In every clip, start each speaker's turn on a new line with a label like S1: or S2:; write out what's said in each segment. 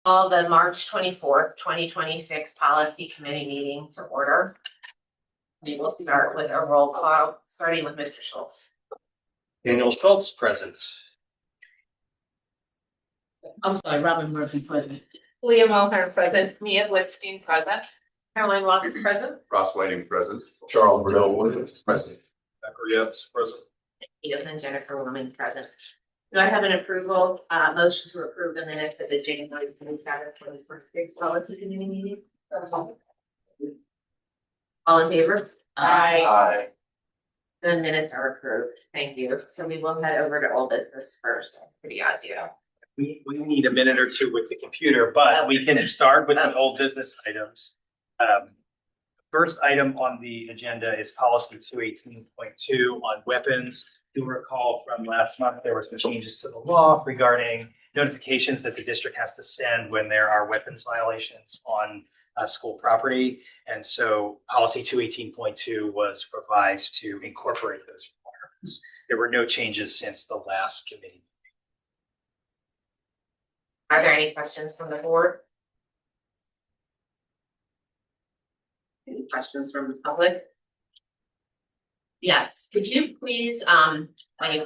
S1: Call the March 24th, 2026 Policy Committee meeting to order. We will start with a roll call, starting with Mr. Schultz.
S2: Daniel Schultz, present.
S3: I'm sorry, Robin Murphy, present.
S4: Leah Mulhern, present. Mia Blitzstein, present.
S1: Caroline Locke is present.
S5: Ross Whiting, present. Charles Riddell Williams, present. Zachary Epps, present.
S1: And Jennifer Lowman, present. Do I have an approval, motion to approve the minutes of the January 27th, 2026 Policy Committee meeting? All in favor?
S5: Aye.
S1: The minutes are approved. Thank you. So we will head over to old business first. Pretty Azio.
S2: We need a minute or two with the computer, but we can start with the old business items. First item on the agenda is policy 218.2 on weapons. You'll recall from last month, there were some changes to the law regarding notifications that the district has to send when there are weapons violations on school property. And so policy 218.2 was revised to incorporate those requirements. There were no changes since the last committee.
S1: Are there any questions from the board? Any questions from the public? Yes, could you please, when you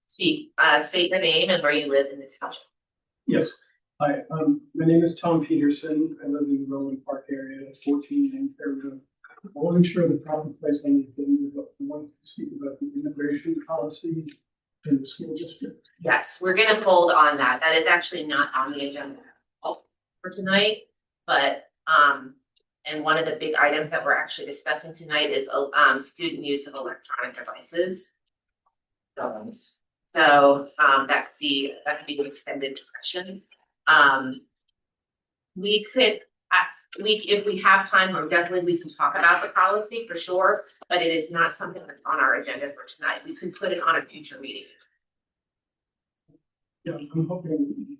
S1: speak, state your name and where you live in this township?
S6: Yes. Hi, my name is Tom Peterson. I live in the Roland Park area, 14 Fair Road. I wasn't sure the proper place on the agenda, but I wanted to speak about the immigration policy in the school district.
S1: Yes, we're gonna hold on that. That is actually not on the agenda for tonight, but, and one of the big items that we're actually discussing tonight is, student use of electronic devices. So, that could be an extended discussion. We could, if we have time, or definitely we can talk about the policy for sure, but it is not something that's on our agenda for tonight. We could put it on a future meeting.
S6: Yeah, I'm hoping.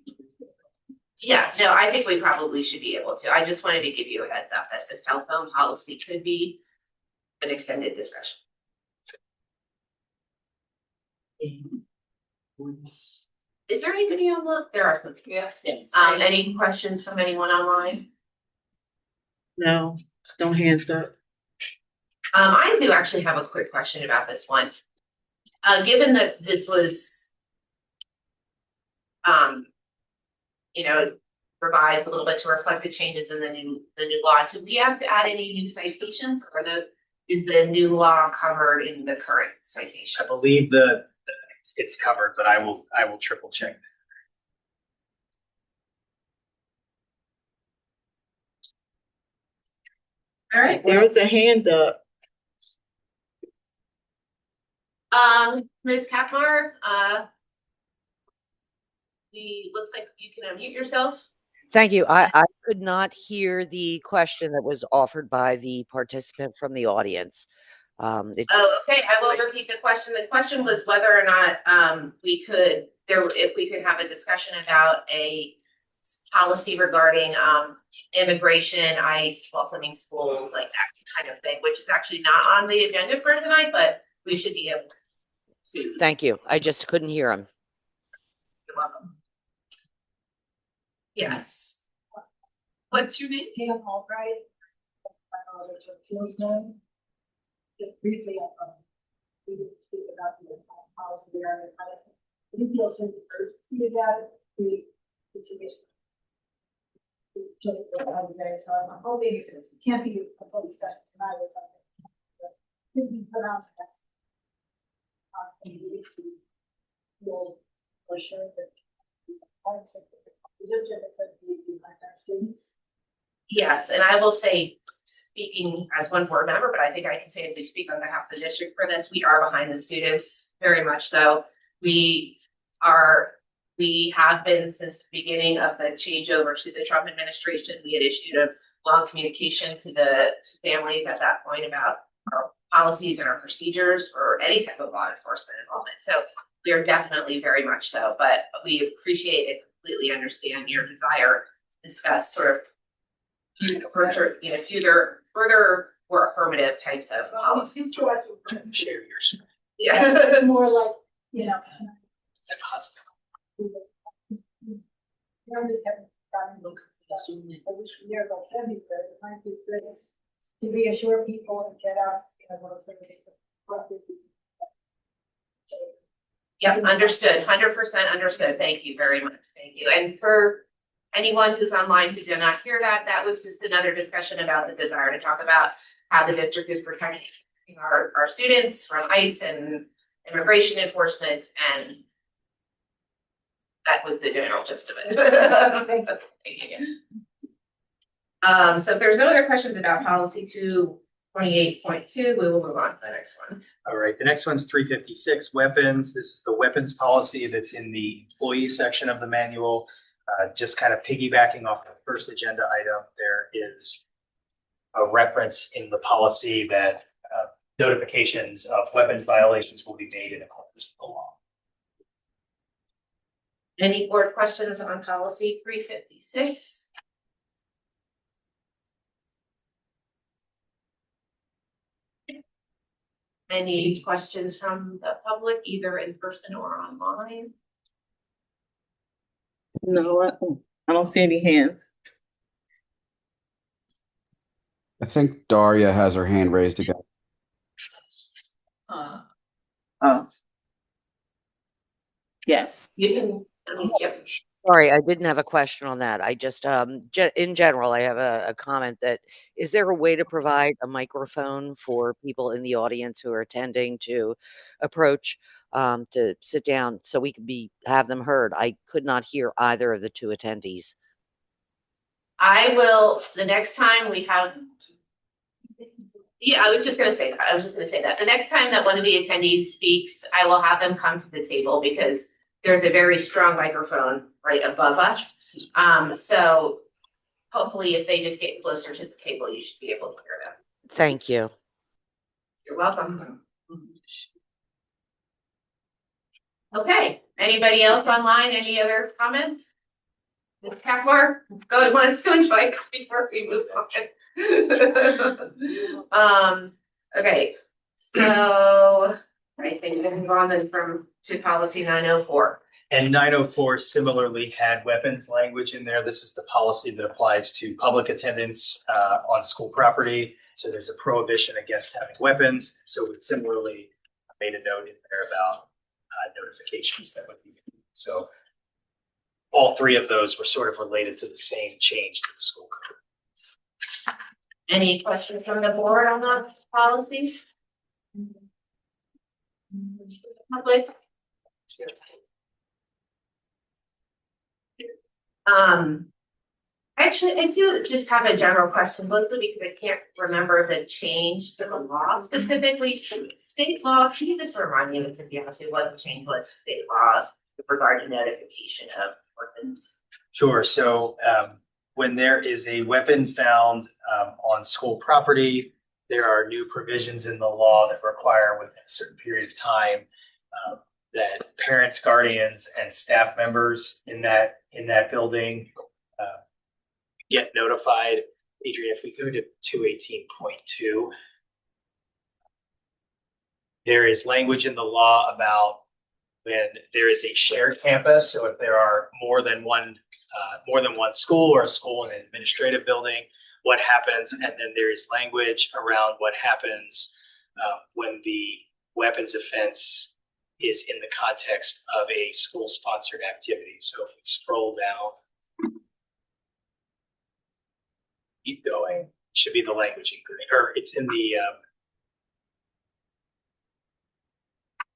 S1: Yeah, no, I think we probably should be able to. I just wanted to give you a heads up that the cell phone policy could be an extended discussion. Is there anybody online? There are some.
S4: Yeah.
S1: Yes. Any questions from anyone online?
S3: No, no hands up.
S1: I do actually have a quick question about this one. Given that this was, revised a little bit to reflect the changes in the new law, do we have to add any new citations, or is the new law covered in the current citation?
S2: I believe it's covered, but I will triple check.
S1: All right.
S3: There's a hand up.
S1: Ms. Kapmar, looks like you can unmute yourself.
S7: Thank you. I could not hear the question that was offered by the participant from the audience.
S1: Okay, I will repeat the question. The question was whether or not if we could have a discussion about a policy regarding immigration, ICE, welcoming schools, like that kind of thing, which is actually not on the agenda for tonight, but we should be able to.
S7: Thank you. I just couldn't hear him.
S1: You're welcome. Yes. What's your name?
S8: Pam Albright. Just briefly, we didn't speak about the policy there. We feel some urgency about it. The situation. So I'm hoping it can't be a full discussion tonight or something. Could be put on the next. Will for sure that the district is going to be behind our students.
S1: Yes, and I will say, speaking as one board member, but I think I can safely speak on behalf of the district for this, we are behind the students, very much so. We have been since the beginning of the changeover to the Trump administration. We had issued a long communication to families at that point about our policies and our procedures for any type of law enforcement involvement. So we are definitely very much so, but we appreciate and completely understand your desire to discuss sort of further or affirmative types of policies.
S2: Share yours.
S1: Yeah.
S8: More like,
S2: At the hospital.
S8: which year about 70, but it might be good to reassure people and get out, what
S1: Yep, understood, 100% understood. Thank you very much. Thank you. And for anyone who's online who did not hear that, that was just another discussion about the desire to talk about how the district is protecting our students from ICE and immigration enforcement, and that was the general gist of it. So if there's no other questions about policy 228.2, we will move on to the next one.
S2: All right, the next one's 356, weapons. This is the weapons policy that's in the employee section of the manual. Just kind of piggybacking off the first agenda item, there is a reference in the policy that notifications of weapons violations will be made in accordance with the law.
S1: Any board questions on policy 356? Any questions from the public, either in person or online?
S3: No, I don't see any hands.
S9: I think Daria has her hand raised again.
S3: Oh. Yes.
S1: You can, yep.
S7: Sorry, I didn't have a question on that. I just, in general, I have a comment that, is there a way to provide a microphone for people in the audience who are attending to approach, to sit down so we could have them heard? I could not hear either of the two attendees.
S1: I will, the next time we have, yeah, I was just gonna say that. The next time that one of the attendees speaks, I will have them come to the table because there's a very strong microphone right above us. So hopefully if they just get closer to the table, you should be able to hear them.
S7: Thank you.
S1: You're welcome. Okay, anybody else online? Any other comments? Ms. Kaplar, going once, going twice before we move on. Okay, so I think we'll move on then to policy 904.
S2: And 904 similarly had weapons language in there. This is the policy that applies to public attendance on school property. So there's a prohibition against having weapons. So we similarly made a note in there about notifications that would be made. So all three of those were sort of related to the same change to the school code.
S1: Any questions from the board on the policies? Public? Actually, I do just have a general question, mostly because I can't remember the change to the law specifically. State law, can you just remind me, to be honest, what the change was to state law with regard to notification of weapons?
S2: Sure. So when there is a weapon found on school property, there are new provisions in the law that require within a certain period of time that parents, guardians, and staff members in that building get notified. Adrian, if we go to 218.2, there is language in the law about when there is a shared campus. So if there are more than one school or a school in an administrative building, what happens? And then there is language around what happens when the weapons offense is in the context of a school-sponsored activity. So if we scroll down, keep going, it should be the language in green, or it's in the.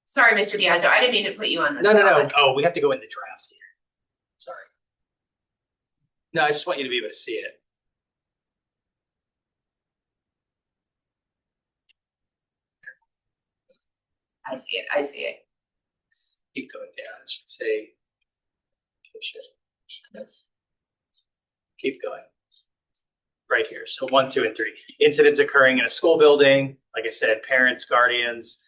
S1: Sorry, Mr. Diazzo, I didn't mean to put you on the
S2: No.
S1: spot.
S2: Oh, we have to go into drafts here. Sorry. No, I just want you to be able to see it.
S1: I see it.
S2: Keep going down. It should say. Keep going. Right here. So 1, 2, and 3. Incidents occurring in a school building. Like I said, parents, guardians,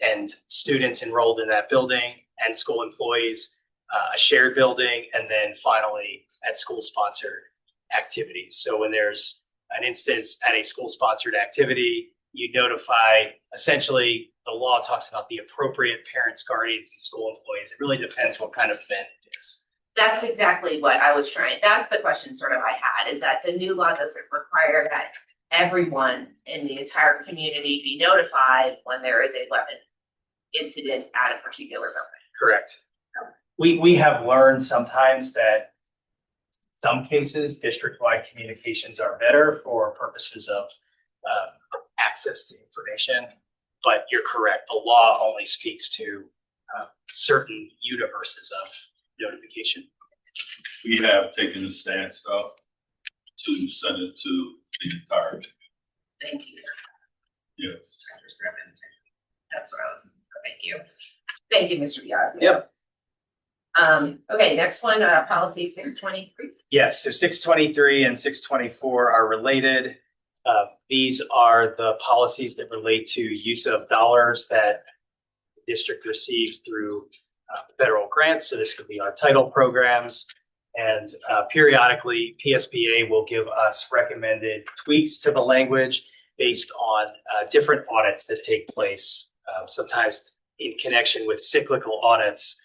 S2: and students enrolled in that building, and school employees, a shared building, and then finally at school-sponsored activities. So when there's an instance at a school-sponsored activity, you notify, essentially, the law talks about the appropriate parents, guardians, and school employees. It really depends what kind of event it is.
S1: That's exactly what I was trying, that's the question sort of I had, is that the new law doesn't require that everyone in the entire community be notified when there is a weapon incident at a particular building.
S2: Correct. We have learned sometimes that some cases, district-wide communications are better for purposes of access to information. But you're correct, the law only speaks to certain universes of notification.
S5: We have taken a stance though to send it to the entire,
S1: Thank you.
S5: yes.
S1: That's what I was, thank you. Thank you, Mr. Biasi.
S2: Yep.
S1: Okay, next one, policy 623.
S2: Yes, so 623 and 624 are related. These are the policies that relate to use of dollars that the district receives through federal grants. So this could be our title programs. And periodically, PSBA will give us recommended tweaks to the language based on different audits that take place. Sometimes in connection with cyclical audits,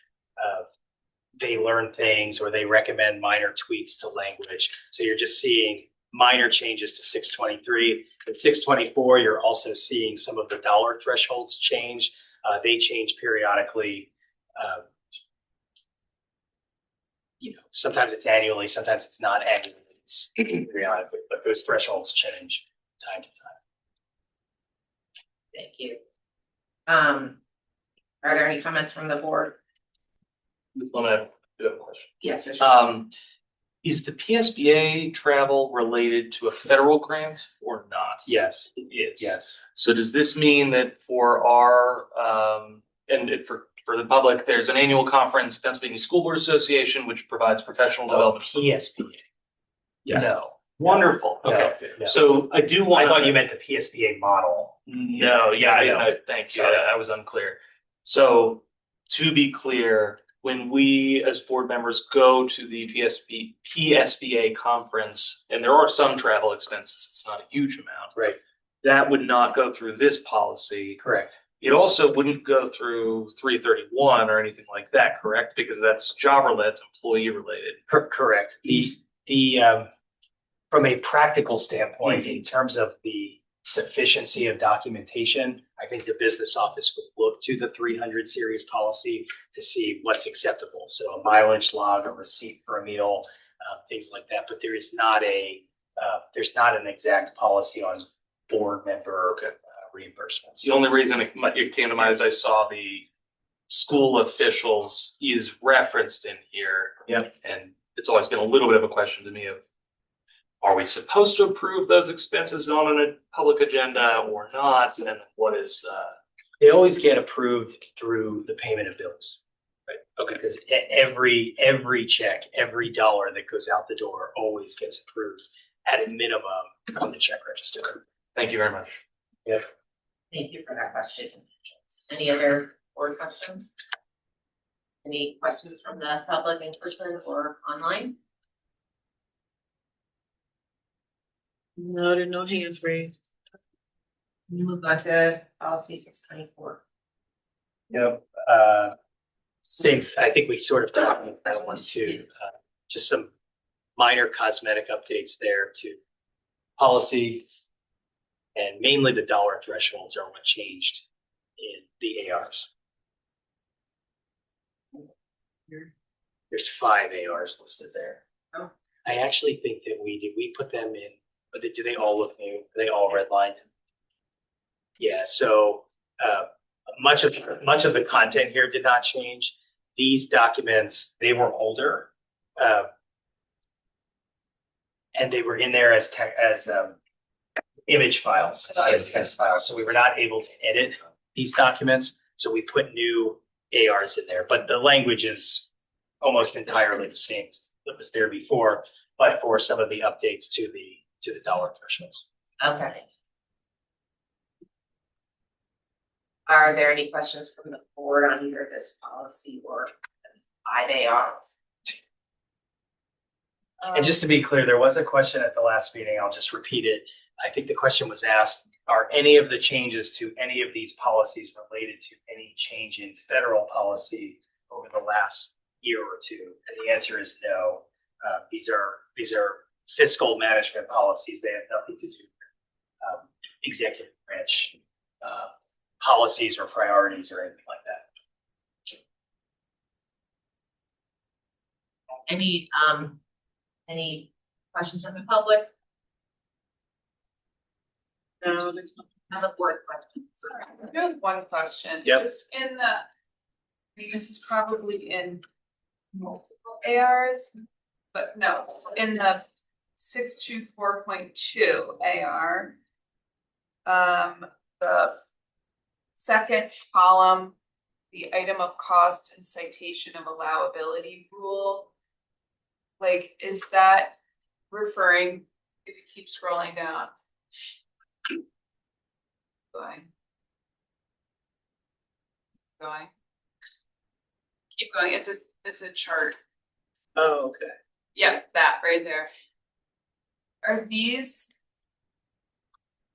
S2: they learn things or they recommend minor tweaks to language. So you're just seeing minor changes to 623. At 624, you're also seeing some of the dollar thresholds change. They change periodically. Sometimes it's annually, sometimes it's not annually. It's periodically, but those thresholds change time to time.
S1: Thank you. Are there any comments from the board?
S10: I do have a question.
S1: Yes, Mr.
S10: Is the PSBA travel related to a federal grant or not?
S2: Yes.
S10: It is.
S2: Yes.
S10: So does this mean that for our, for the public, there's an annual conference, Pennsylvania School Board Association, which provides professional development.
S2: PSBA. Yeah.
S10: No. Wonderful. Okay.
S2: No.
S10: So I do want
S2: I thought you meant the PSBA model.
S10: No, yeah, thank you.
S2: Sorry.
S10: I was unclear. So to be clear, when we as board members go to the PSBA conference, and there are some travel expenses, it's not a huge amount.
S2: Right.
S10: That would not go through this policy.
S2: Correct.
S10: It also wouldn't go through 331 or anything like that, correct? Because that's job related, employee related.
S2: Correct. From a practical standpoint, in terms of the sufficiency of documentation, I think the business office would look to the 300 series policy to see what's acceptable. So a mileage log, a receipt for a meal, things like that. But there is not there's not an exact policy on board member reimbursements.
S10: The only reason it came to mind is I saw the school officials is referenced in here.
S2: Yep.
S10: And it's always been a little bit of a question to me of, are we supposed to approve those expenses on a public agenda or not? And what is,
S2: They always get approved through the payment of bills. Right. Okay. Because every check, every dollar that goes out the door always gets approved at a minimum on the check register.
S10: thank you very much.
S2: Yep.
S1: Thank you for that question. Any other board questions? Any questions from the public in person or online?
S3: No, there are no hands raised.
S1: Move on to policy 624.
S2: Yep. Safe. I think we sort of talked about that one too. Just some minor cosmetic updates there to policy. And mainly the dollar thresholds are what changed in the ARs. There's 5 ARs listed there.
S1: Oh.
S2: I actually think that we put them in, but do they all look new? Are they all redlined? Yeah, so much of the content here did not change. These documents, they were older. And they were in there as image files, as text files. So we were not able to edit these documents. So we put new ARs in there, but the language is almost entirely the same that was there before, but for some of the updates to the dollar thresholds.
S1: Okay. Are there any questions from the board on either this policy or 5 ARs?
S2: And just to be clear, there was a question at the last meeting. I'll just repeat it. I think the question was asked, are any of the changes to any of these policies related to any change in federal policy over the last year or two? And the answer is no. These are fiscal management policies. They have nothing to do with executive branch policies or priorities or anything like that.
S1: Any questions from the public?
S3: No, there's no.
S1: Another board question.
S11: I have one question.
S2: Yep.
S11: Just in the, I mean, this is probably in multiple ARs, but no, in the 624.2 AR, the second column, the item of cost and citation of allowability rule, like, is that referring, if you keep scrolling down? Going. Keep going. It's a chart.
S2: Oh, okay.
S11: Yeah, that right there. Are these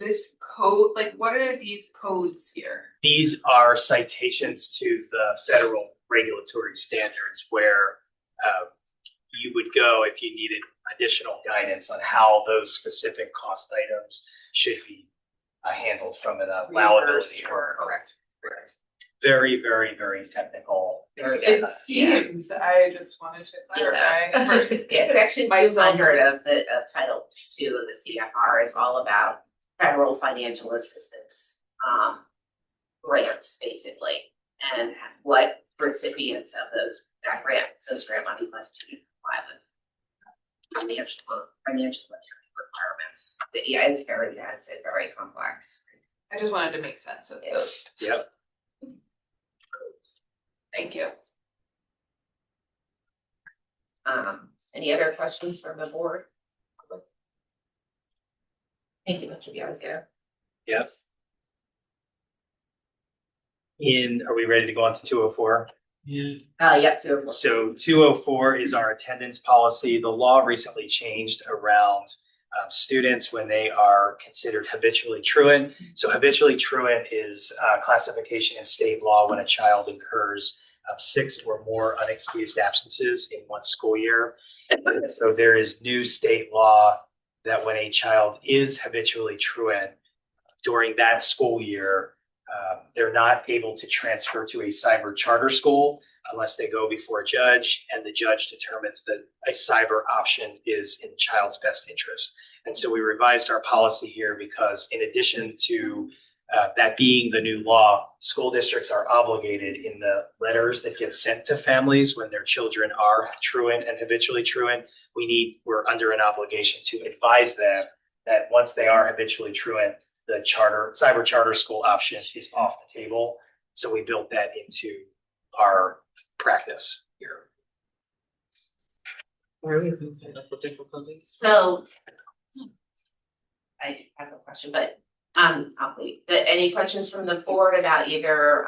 S11: this code, like what are these codes here?
S2: These are citations to the federal regulatory standards where you would go if you needed additional guidance on how those specific cost items should be handled from an allowability or correct. Very, very, very technical.
S11: It seems, I just wanted to clarify.
S1: Yeah, section 200 of Title II of the CFR is all about federal financial assistance grants, basically, and what recipients of those grant money must do to comply with financial requirements. But yeah, it's very dense and very complex.
S11: I just wanted to make sense of those.
S2: Yep.
S11: Thank you.
S1: Any other questions from the board? Thank you, Mr. Biasio.
S2: Yep. Are we ready to go on to 204?
S3: Yeah.
S1: Yep, 204.
S2: So 204 is our attendance policy. The law recently changed around students when they are considered habitually truant. So habitually truant is classification in state law when a child incurs 6 or more unexcused absences in one school year. So there is new state law that when a child is habitually truant during that school year, they're not able to transfer to a cyber charter school unless they go before a judge and the judge determines that a cyber option is in the child's best interest. And so we revised our policy here because in addition to that being the new law, school districts are obligated in the letters that get sent to families when their children are truant and habitually truant. We're under an obligation to advise them that once they are habitually truant, the cyber charter school option is off the table. So we built that into our practice here.
S3: Where is this for difficulties?
S1: So I have a question, but I'll wait. Any questions from the board about either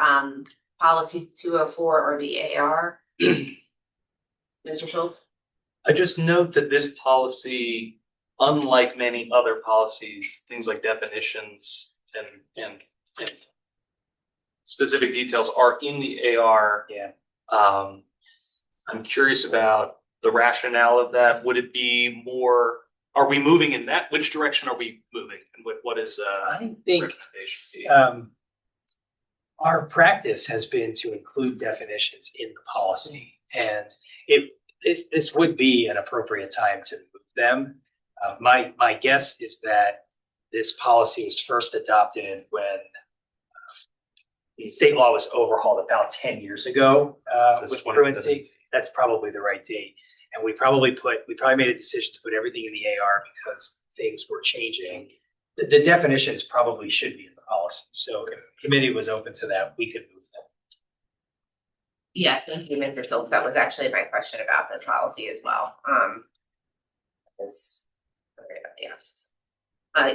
S1: policy 204 or the AR? Mr. Schultz?
S10: I just note that this policy, unlike many other policies, things like definitions and specific details are in the AR.
S2: Yeah.
S10: I'm curious about the rationale of that. Would it be more, are we moving in that? Which direction are we moving? And what is
S2: I think
S10: recommendation?
S2: our practice has been to include definitions in the policy, and this would be an appropriate time to move them. My guess is that this policy was first adopted when the state law was overhauled about 10 years ago. With truancy. That's probably the right date. And we probably made a decision to put everything in the AR because things were changing. The definitions probably should be in the policy. So if the committee was open to that, we could move them.
S1: Yeah, thank you, Mr. Schultz. That was actually my question about this policy as well.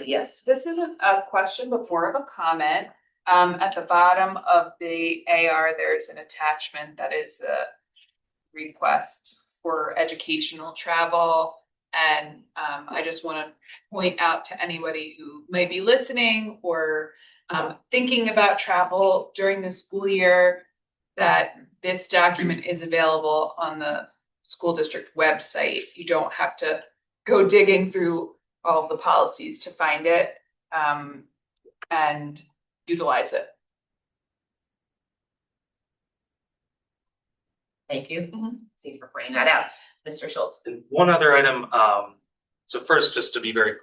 S1: Yes.
S11: This isn't a question, but more of a comment. At the bottom of the AR, there's an attachment that is a request for educational travel. And I just want to point out to anybody who may be listening or thinking about travel during the school year, that this document is available on the school district website. You don't have to go digging through all of the policies to find it, and utilize it.
S1: Thank you. Thank you for pointing that out. Mr. Schultz.
S10: And one other item, so first, just to be very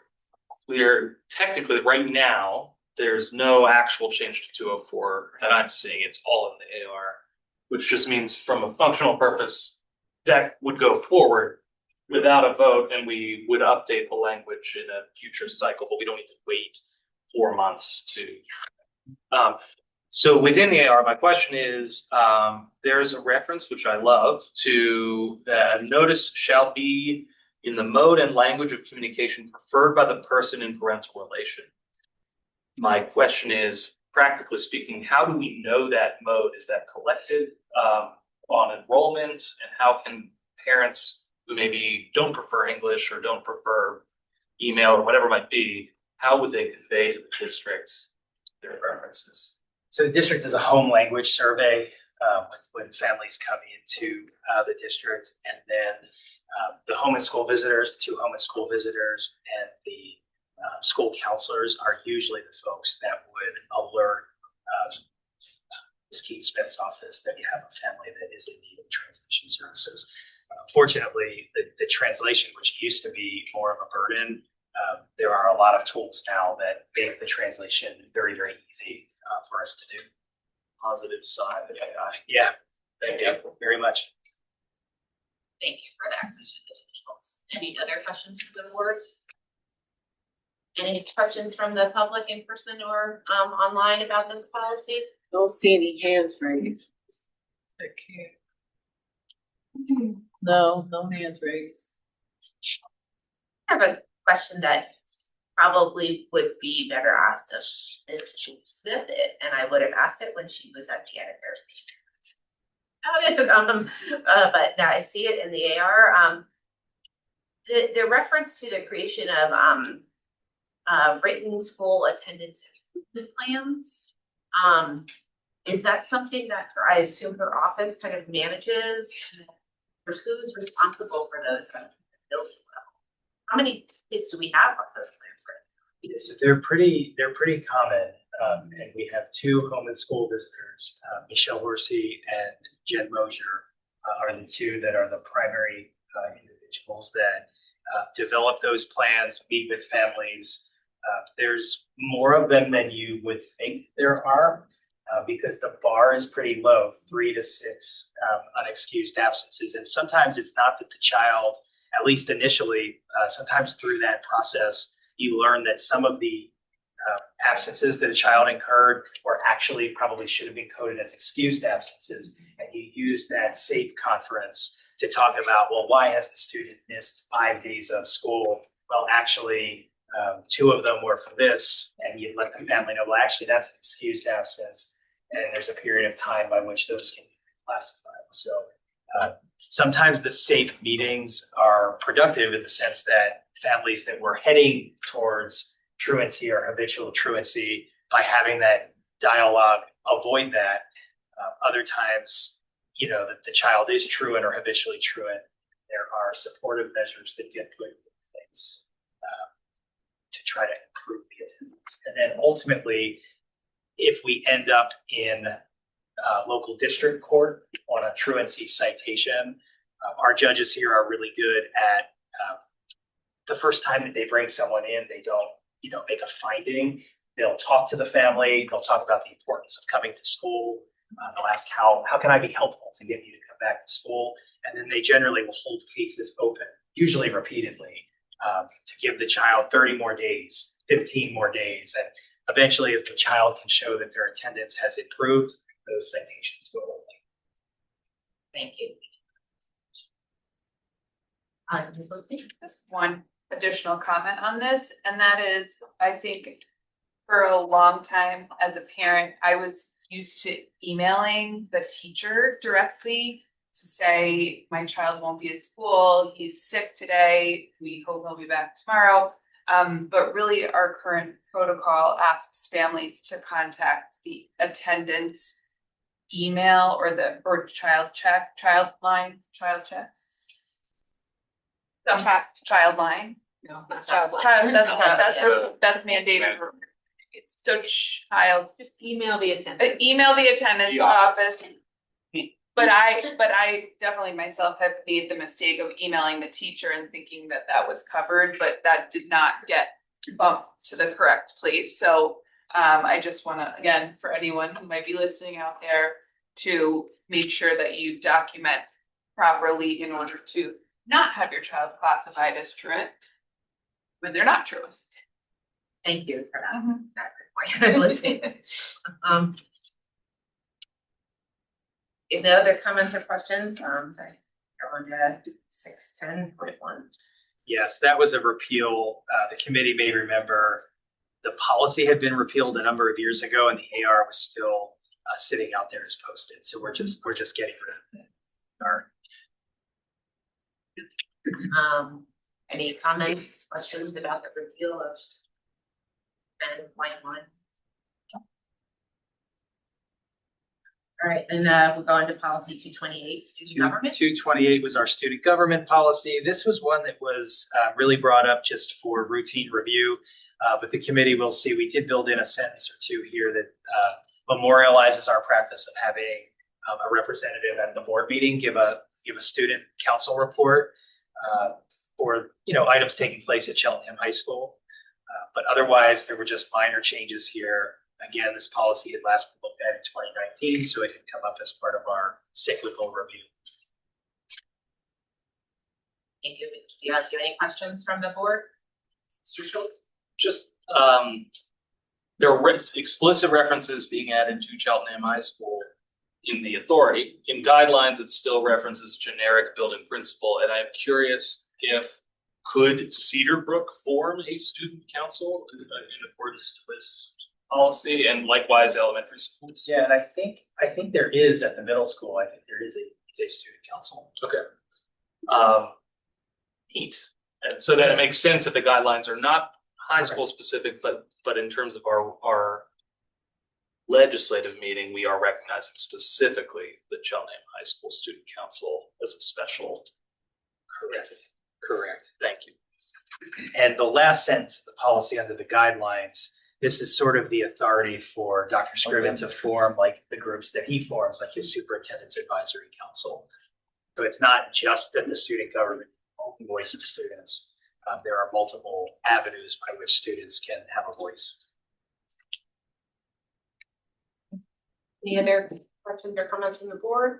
S10: clear, technically, right now, there's no actual change to 204 that I'm seeing. It's all in the AR, which just means from a functional purpose, that would go forward without a vote, and we would update the language in a future cycle, but we don't need to wait 4 months to. So within the AR, my question is, there's a reference, which I love, to the notice shall be in the mode and language of communication preferred by the person in parental relation. My question is, practically speaking, how do we know that mode? Is that collected on enrollment? And how can parents who maybe don't prefer English or don't prefer email or whatever it might be, how would they convey to the district their preferences?
S2: So the district does a home language survey when families come into the district, and then the home and school visitors, the 2 home and school visitors, and the school counselors are usually the folks that would alert Ms. Keith Smith's office that you have a family that is in need of translation services. Fortunately, the translation, which used to be more of a burden, there are a lot of tools now that make the translation very, very easy for us to do.
S10: Positive side of AI.
S2: Yeah, thank you very much.
S1: Thank you for that question, Mr. Schultz. Any other questions from the board? Any questions from the public in person or online about this policy?
S3: Don't see any hands raised. Okay. No hands raised.
S1: I have a question that probably would be better asked of Ms. Smith, and I would have asked it when she was at janitor. But now I see it in the AR. The reference to the creation of written school attendance improvement plans. Is that something that I assume her office kind of manages? Or who's responsible for those at the building level? How many kids do we have on those plans right now?
S2: Yes, they're pretty common, and we have 2 home and school visitors, Michelle Horsey and Jen Mosier are the 2 that are the primary individuals that develop those plans, meet with families. There's more of them than you would think there are, because the bar is pretty low, 3 to 6 unexcused absences. And sometimes it's not that the child, at least initially, sometimes through that process, you learn that some of the absences that a child incurred were actually probably should have been coded as excused absences. And you use that SAFE conference to talk about, well, why has the student missed 5 days of school? Well, actually, 2 of them were for this, and you let the family know, well, actually, that's an excused absence, and there's a period of time by which those can be classified. So sometimes the SAFE meetings are productive in the sense that families that were heading towards truancy or habitual truancy, by having that dialogue, avoid that. Other times, that the child is truant or habitually truant, there are supportive measures that get put in place to try to improve the attendance. And then ultimately, if we end up in local district court on a truancy citation, our judges here are really good at the first time that they bring someone in, they don't, make a finding. They'll talk to the family. They'll talk about the importance of coming to school. They'll ask how can I be helpful to get you to come back to school? And then they generally will hold cases open, usually repeatedly, to give the child 30 more days, 15 more days. And eventually, if the child can show that their attendance has improved, those citations go away.
S1: Thank you. Ms. Wilson?
S11: Just one additional comment on this, and that is, I think for a long time as a parent, I was used to emailing the teacher directly to say, my child won't be at school, he's sick today, we hope he'll be back tomorrow. But really our current protocol asks families to contact the attendance email or child check. Child line. Child line.
S3: No,
S11: That's mandated. So
S4: Just email the attendant.
S11: email the attendance office. But I definitely myself have made the mistake of emailing the teacher and thinking that that was covered, but that did not get bumped to the correct place. So I just want to, again, for anyone who might be listening out there, to make sure that you document properly in order to not have your child classified as truant when they're not truant.
S1: Thank you for that. That point. I was listening. If no other comments or questions, go on to 610.1.
S2: Yes, that was a repeal. The committee may remember the policy had been repealed a number of years ago and the AR was still sitting out there as posted. So we're just getting rid of it.
S1: Any comments, questions about the repeal of 10.1? All right, then we'll go into policy 228, student government.
S2: 228 was our student government policy. This was one that was really brought up just for routine review, but the committee will see we did build in a sentence or two here that memorializes our practice of having a representative at the board meeting give a student council report for items taking place at Cheltenham High School. But otherwise, there were just minor changes here. Again, this policy had last been looked at in 2019, so it didn't come up as part of our cyclical review.
S1: Thank you. Do you guys have any questions from the board? Mr. Schultz?
S10: Just, there are explicit references being added to Cheltenham High School in the authority. In guidelines, it still references generic building principle, and I'm curious if could Cedarbrook form a student council in accordance to this policy, and likewise elementary schools?
S2: Yeah, and I think there is at the middle school. I think there is a student council.
S10: Okay. Neat. And so that it makes sense that the guidelines are not high school specific, but in terms of our legislative meeting, we are recognizing specifically the Cheltenham High School Student Council as a special.
S2: Correct.
S10: Thank you.
S2: And the last sentence of the policy under the guidelines, this is sort of the authority for Dr. Scriven to form like the groups that he forms, like his superintendent's advisory council. So it's not just that the student government is the voice of students. There are multiple avenues by which students can have a voice.
S1: Any other questions or comments from the board?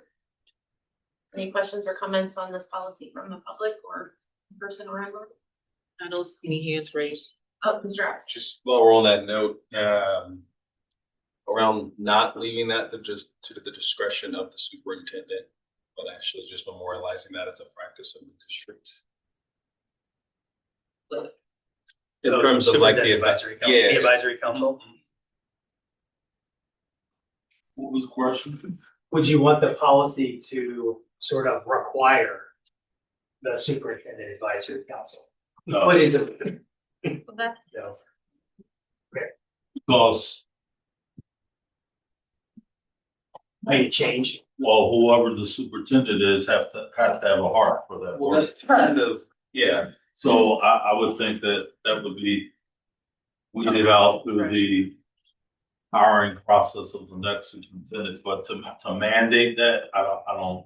S1: Any questions or comments on this policy from the public or person or member?
S3: I don't see any hands raised.
S1: Oh, Mr. Epps.
S12: Just while we're on that note, around not leaving that to just to the discretion of the superintendent, but actually just memorializing that as a practice of the district. In terms of like the
S2: advisory council.
S12: yeah,
S2: The advisory council.
S5: What was the question?
S2: Would you want the policy to sort of require the superintendent advisory council?
S5: No.
S2: Put into
S1: Well, that's
S2: no.
S5: Because,
S2: Any change?
S5: well, whoever the superintendent is has to have a heart for that
S12: well,
S5: work.
S12: that's kind of yeah.
S5: So I would think that would be weeded out through the hiring process of the next superintendent, but to mandate that, I don't.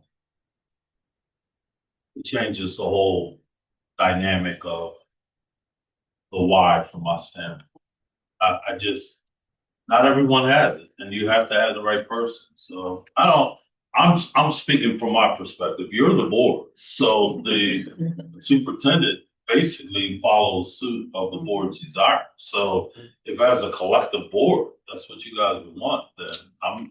S5: It changes the whole dynamic of the why from my standpoint. I just, not everyone has it, and you have to have the right person. So I'm speaking from my perspective. You're the board, so the superintendent basically follows suit of the board's desire. So if as a collective board, that's what you guys would want, then I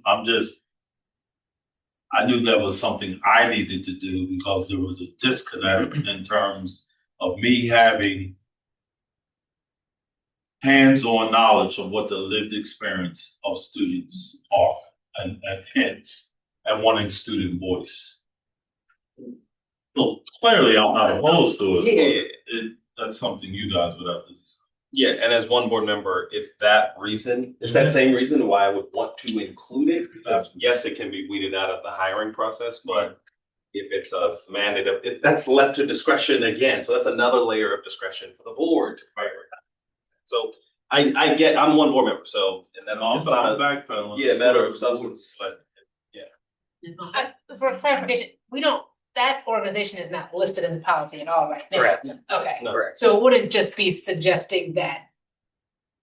S5: knew that was something I needed to do because there was a disconnect in terms of me having hands-on knowledge of what the lived experience of students are and hence, and wanting student voice. Well, clearly I'm not opposed to it, but that's something you guys would have to decide.
S12: Yeah, and as one board member, it's that reason, it's that same reason why I would want to include it. Because yes, it can be weeded out of the hiring process, but if it's a mandate, that's left to discretion again. So that's another layer of discretion for the board to prioritize. So I'm one board member, so, and then
S5: Also,
S12: it's not
S5: I'm backpedaling.
S12: yeah, matter of substance, but
S8: For clarification, that organization is not listed in the policy at all right now.
S2: Correct.
S8: Okay,
S12: no.
S2: Correct.
S8: so it wouldn't just be suggesting that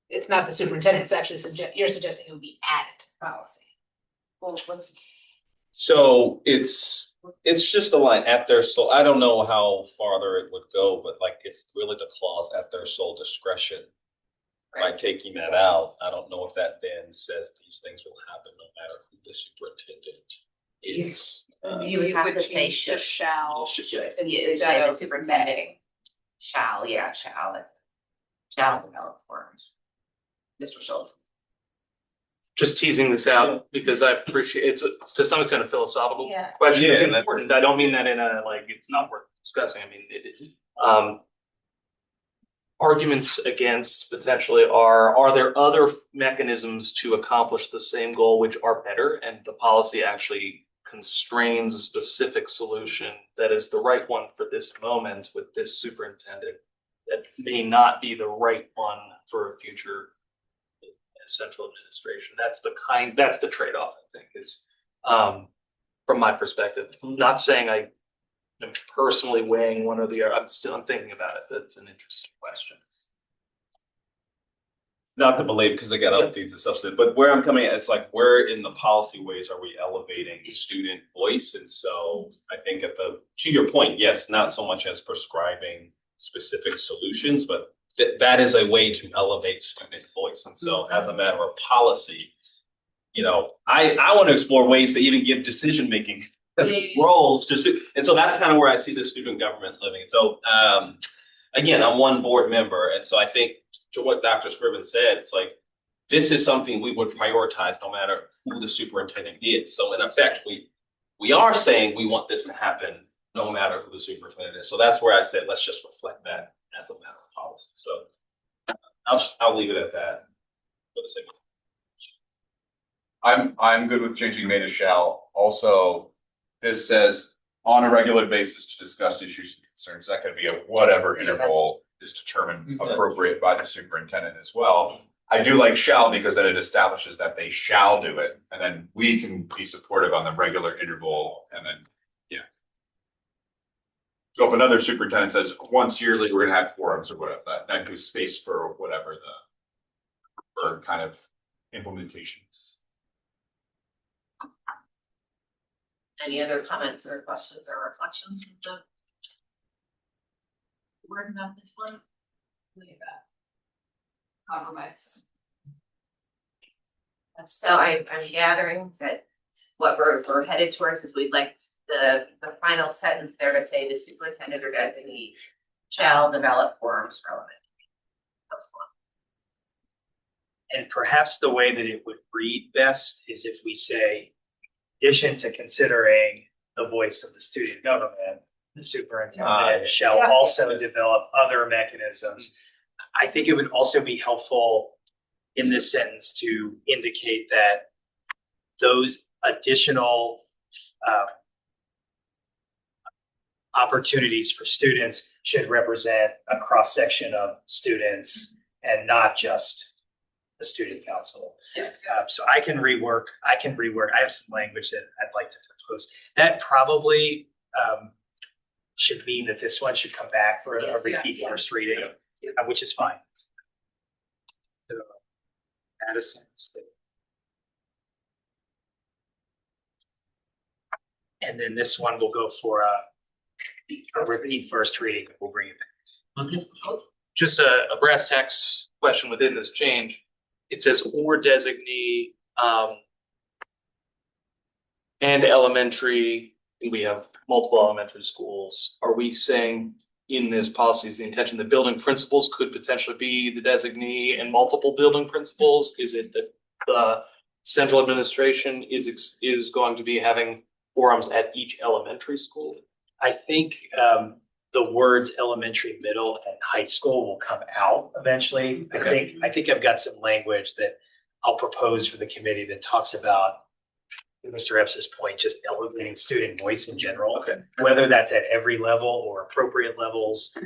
S8: it's not the superintendent, it's actually you're suggesting it would be added to the policy. Well,
S12: So it's just a line at their sole, I don't know how farther it would go, but like, it's really the clause at their sole discretion. By taking that out, I don't know if that then says these things will happen no matter who the superintendent is.
S1: You would have to say
S11: change the
S1: should.
S11: shall.
S12: Should.
S1: You would say the superintendent shall develop forms. Mr. Schultz.
S10: Just teasing this out because I appreciate it's to some extent a philosophical
S1: Yeah.
S10: question. It's
S12: Yeah, that's-
S10: important. I don't mean that in a like it's not worth discussing. I mean, arguments against potentially are there other mechanisms to accomplish the same goal which are better, and the policy actually constrains a specific solution that is the right one for this moment with this superintendent that may not be the right one for a future central administration. That's the trade-off, I think, is from my perspective. I'm not saying I am personally weighing one or the other. I'm thinking about it. That's an interesting question.
S12: Not to belabor because I got other things and substance, but where I'm coming at is like, where in the policy ways are we elevating student voice? And so I think to your point, yes, not so much as prescribing specific solutions, but that is a way to elevate student voice. And so as a matter of policy, I want to explore ways to even give decision-making roles to, and so that's kind of where I see the student government living. So, again, I'm one board member. And so I think to what Dr. Scriven said, it's like, this is something we would prioritize no matter who the superintendent is. So in effect, we are saying we want this to happen no matter who the superintendent is. So that's where I said, let's just reflect that as a matter of policy. So I'll leave it at that for the sake of
S13: I'm good with changing may to shall. Also, this says on a regular basis to discuss issues and concerns. That could be a whatever interval is determined appropriate by the superintendent as well. I do like shall because then it establishes that they shall do it, and then we can be supportive on the regular interval, and then so if another superintendent says once yearly we're gonna have forums or whatever, that gives space for whatever for kind of implementations.
S1: Any other comments or questions or reflections from the board about this one?
S11: Compromise.
S1: So I'm gathering that what we're headed towards is we'd like the final sentence there to say the superintendent or designee shall develop forums relevant. That's one.
S2: And perhaps the way that it would read best is if we say, in addition to considering the voice of the student government, the superintendent shall also develop other mechanisms. I think it would also be helpful in this sentence to indicate that those additional opportunities for students should represent a cross-section of students and not just the student council. So I can rework. I have some language that I'd like to propose. That probably should mean that this one should come back for a repeat first reading, which is fine. So, add a sentence there. And then this one will go for a repeat first reading. We'll bring it back.
S10: Just a brass tacks question within this change. It says or designee and elementary. We have multiple elementary schools. Are we saying in this policy is the intention that building principals could potentially be the designee and multiple building principals? Is it that the central administration is going to be having forums at each elementary school?
S2: I think the words elementary, middle, and high school will come out eventually. I think I've got some language that I'll propose for the committee that talks about, to Mr. Epps' point, just elevating student voice in general.
S10: Okay.
S2: Whether that's at every level or appropriate levels.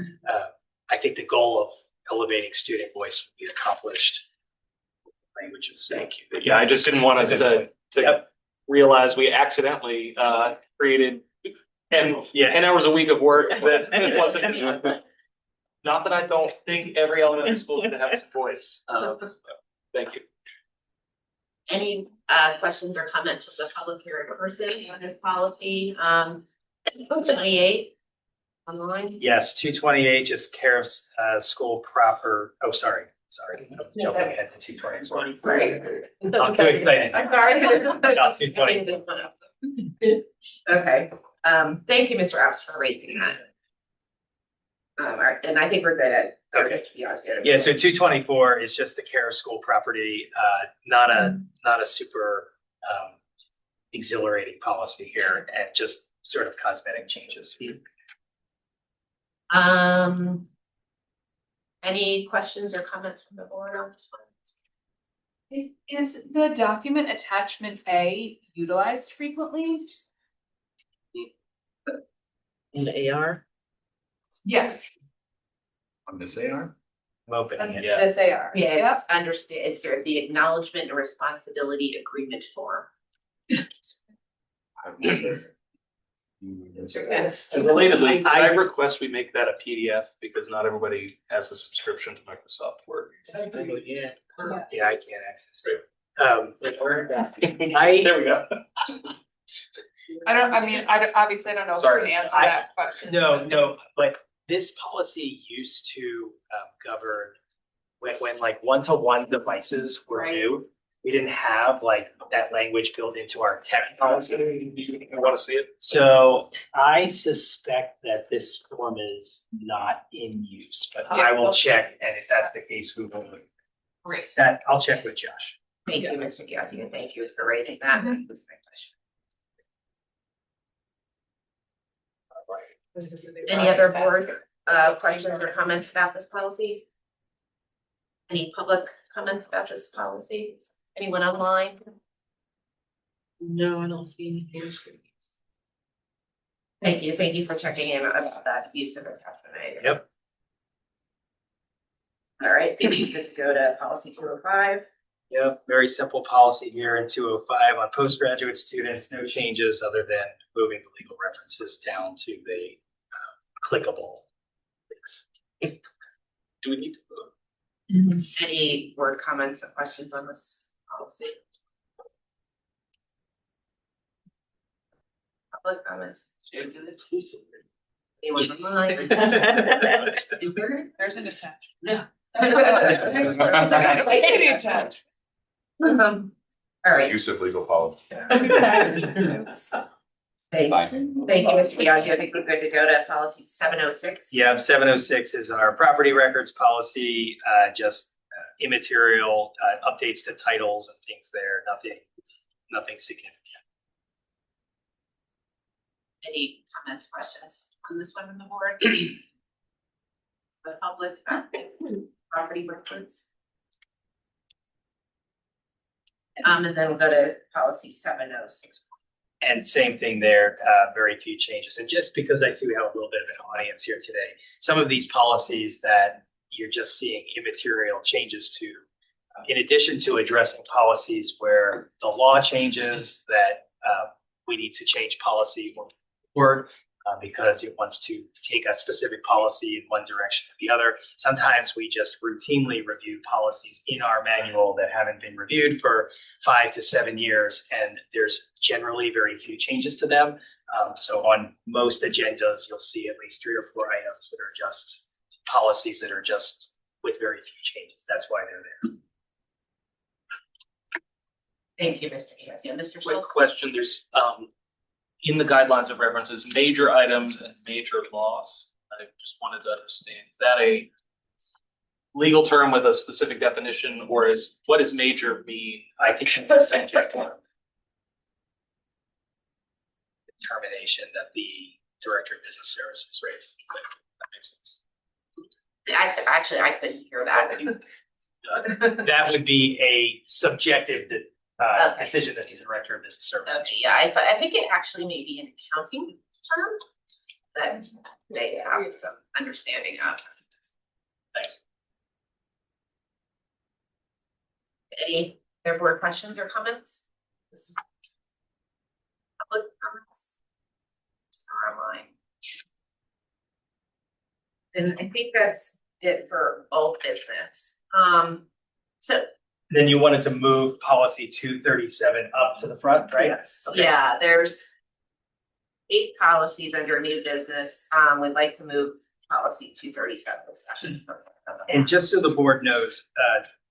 S2: I think the goal of elevating student voice will be accomplished. Languages. Thank you.
S10: Yeah, I just didn't want us to
S2: Yep.
S10: realize we accidentally created 10 hours a week of work that it wasn't. Not that I don't think every elementary school should have its voice. Thank you.
S1: Any questions or comments from the public here in person on this policy? 28 online?
S2: Yes, 228, just care of school proper. Oh, sorry. I'm jumping ahead to 224.
S1: Right.
S2: I'm too excited.
S1: I'm sorry.
S2: No, 220.
S1: Okay, thank you, Mr. Epps, for raising that. All right, and I think we're good at.
S2: Okay. Yeah, so 224 is just the care of school property, not a super exhilarating policy here, and just sort of cosmetic changes.
S1: Any questions or comments from the board on this one?
S11: Is the document attachment A utilized frequently?
S3: In the AR?
S11: Yes.
S13: On this AR?
S2: I'm opening it.
S10: Yeah.
S11: This AR.
S1: Yeah, it's understand, it's the acknowledgement and responsibility agreement form.
S10: Yes. And relatedly, I request we make that a PDF because not everybody has a subscription to Microsoft Word.
S3: Oh, yeah.
S2: Yeah, I can't access it.
S10: There we go.
S11: Obviously I don't know if
S10: Sorry.
S11: you can answer that question.
S2: No, but this policy used to govern when like one-to-one devices were
S1: Right.
S2: new. We didn't have like that language built into our tech policy.
S10: You want to see it?
S2: So I suspect that this form is not in use, but I will check, and if that's the case, we will.
S1: Great.
S2: I'll check with Josh.
S1: Thank you, Mr. Diazio, and thank you for raising that. That was my question. Any other board questions or comments about this policy? Any public comments about this policy? Anyone online?
S3: No, I don't see any hands raised.
S1: Thank you for checking in about that use of attachment A.
S2: Yep.
S1: All right, good to go to policy 205.
S2: Yep, very simple policy here in 205 on postgraduate students, no changes other than moving the legal references down to the clickable links.
S10: Do we need to vote?
S1: Any board comments or questions on this policy? Public comments? Anyone online?
S11: There's an attachment.
S1: Yeah. All right.
S13: Use of legal policy.
S1: Thank you, Mr. Biaggi. I think we're good to go to policy 706.
S2: Yeah, 706 is our property records policy, just immaterial updates to titles and things there, nothing significant.
S1: Any comments, questions on this one from the board? The public, property records. And then we'll go to policy 706.
S2: And same thing there, very few changes. And just because I see we have a little bit of an audience here today, some of these policies that you're just seeing immaterial changes to, in addition to addressing policies where the law changes that we need to change policy or because it wants to take a specific policy in one direction or the other. Sometimes we just routinely review policies in our manual that haven't been reviewed for 5 to 7 years, and there's generally very few changes to them. So on most agendas, you'll see at least 3 or 4 items that are just policies that are just with very few changes. That's why they're there.
S1: Thank you, Mr. Diazio. Mr.
S10: Quick
S1: Schultz?
S10: question, there's, in the guidelines of references, major items and major loss. I just wanted to understand, is that a legal term with a specific definition, or what does major mean?
S2: I think it's a subject termination that the Director of Business Services, right? That makes sense.
S1: I couldn't hear that.
S2: That would be a subjective
S1: Okay.
S2: decision that the Director of Business Services.
S1: Okay, yeah, I think it actually may be an accounting term that they have some understanding of.
S2: Thanks.
S1: Any other board questions or comments? Public comments? Or online? And I think that's it for old business. So
S2: Then you wanted to move policy 237 up to the front, right?
S1: yes,
S2: Okay.
S1: yeah, there's 8 policies under new business. We'd like to move policy 237 discussion.
S2: And just so the board knows,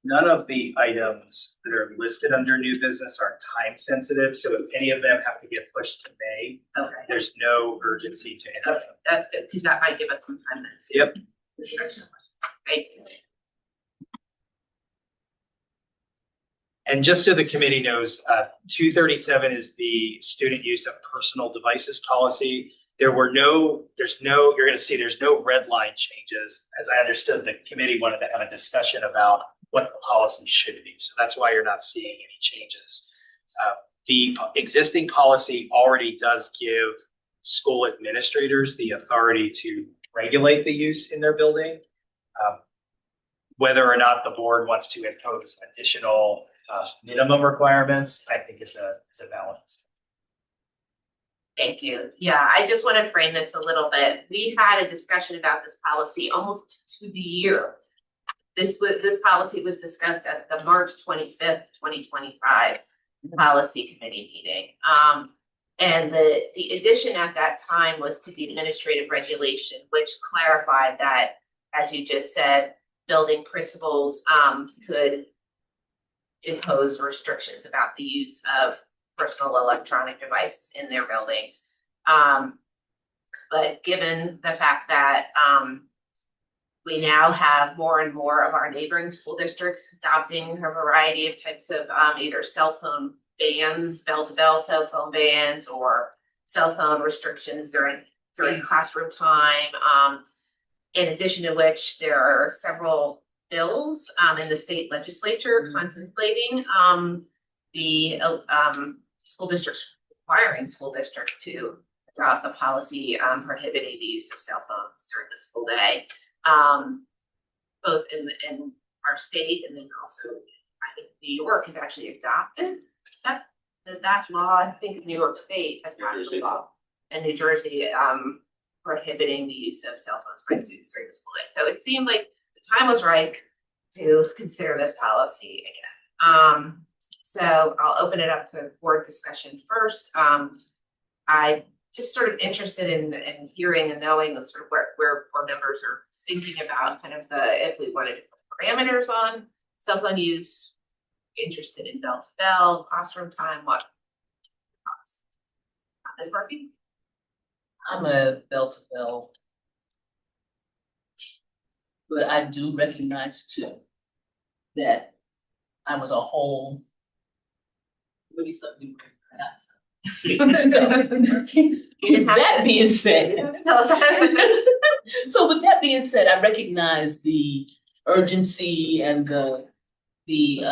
S2: none of the items that are listed under new business are time sensitive. So if any of them have to get pushed to May,
S1: Okay,
S2: there's no urgency to enter.
S1: that's good, because that might give us some time then. to
S2: Yep.
S1: discussion. Thank you.
S2: And just so the committee knows, 237 is the student use of personal devices policy. You're going to see there's no red line changes. As I understood, the committee wanted to have a discussion about what the policy should be. So that's why you're not seeing any changes. The existing policy already does give school administrators the authority to regulate the use in their building. Whether or not the board wants to impose additional minimum requirements, I think is a balance.
S1: Thank you. Yeah, I just want to frame this a little bit. We had a discussion about this policy almost to the year. This policy was discussed at the March 25th, 2025 policy committee meeting. And the addition at that time was to the administrative regulation, which clarified that, as you just said, building principals could impose restrictions about the use of personal electronic devices in their buildings. But given the fact that we now have more and more of our neighboring school districts adopting a variety of types of either cell phone bans, bell-to-bell cell phone bans, or cell phone restrictions during classroom time. In addition to which, there are several bills in the state legislature contemplating the school districts, requiring school districts to adopt a policy prohibiting the use of cell phones during the school day, both in our state and then also I think New York has actually adopted that law. I think New York State has passed a law, and New Jersey prohibiting the use of cell phones by students during the school day. So it seemed like the time was right to consider this policy again. So I'll open it up to board discussion first. I just sort of interested in hearing and knowing sort of where board members are thinking about kind of if we wanted to put parameters on cell phone use, interested in bell to bell, classroom time, what? Ms. Murphy?
S14: I'm a bell to bell. But I do recognize too that I was a whole really something. With that being said,
S1: Tell us
S14: so with that being said, I recognize the urgency and the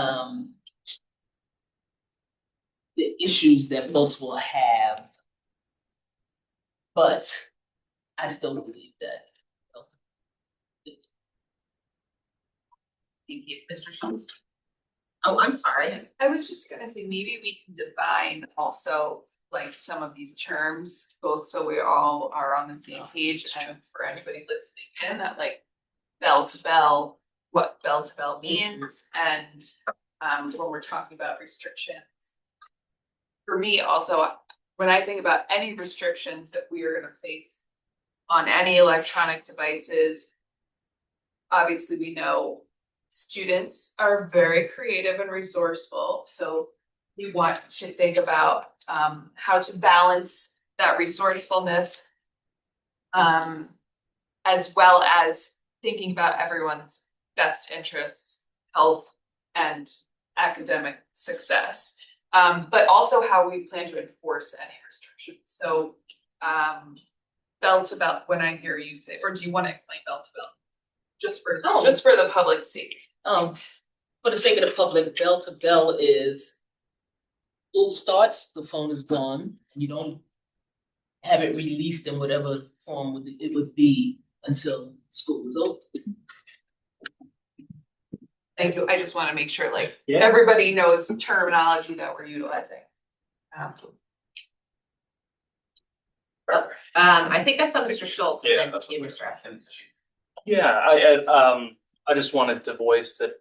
S14: issues that folks will have, but I still believe that.
S1: Thank you, Mr. Schultz. Oh, I'm sorry.
S11: I was just gonna say, maybe we can define also like some of these terms, both so we all are on the same page and for anybody listening in that like bell to bell, what bell to bell means, and when we're talking about restrictions. For me also, when I think about any restrictions that we are gonna face on any electronic devices, obviously we know students are very creative and resourceful, so we want to think about how to balance that resourcefulness as well as thinking about everyone's best interests, health, and academic success, but also how we plan to enforce any restrictions. So bell to bell when I hear you say, or do you want to explain bell to bell? Just for,
S14: Oh.
S11: just for the public sake.
S14: For the sake of the public, bell to bell is school starts, the phone is gone, and you don't have it released in whatever form it would be until school is over.
S11: Thank you. I just want to make sure like
S2: Yeah.
S11: everybody knows terminology that we're utilizing.
S1: I think I saw Mr. Schultz and
S10: Yeah,
S1: then
S10: that's
S1: you,
S10: what
S1: Mr. Evans.
S10: Yeah, I just wanted to voice that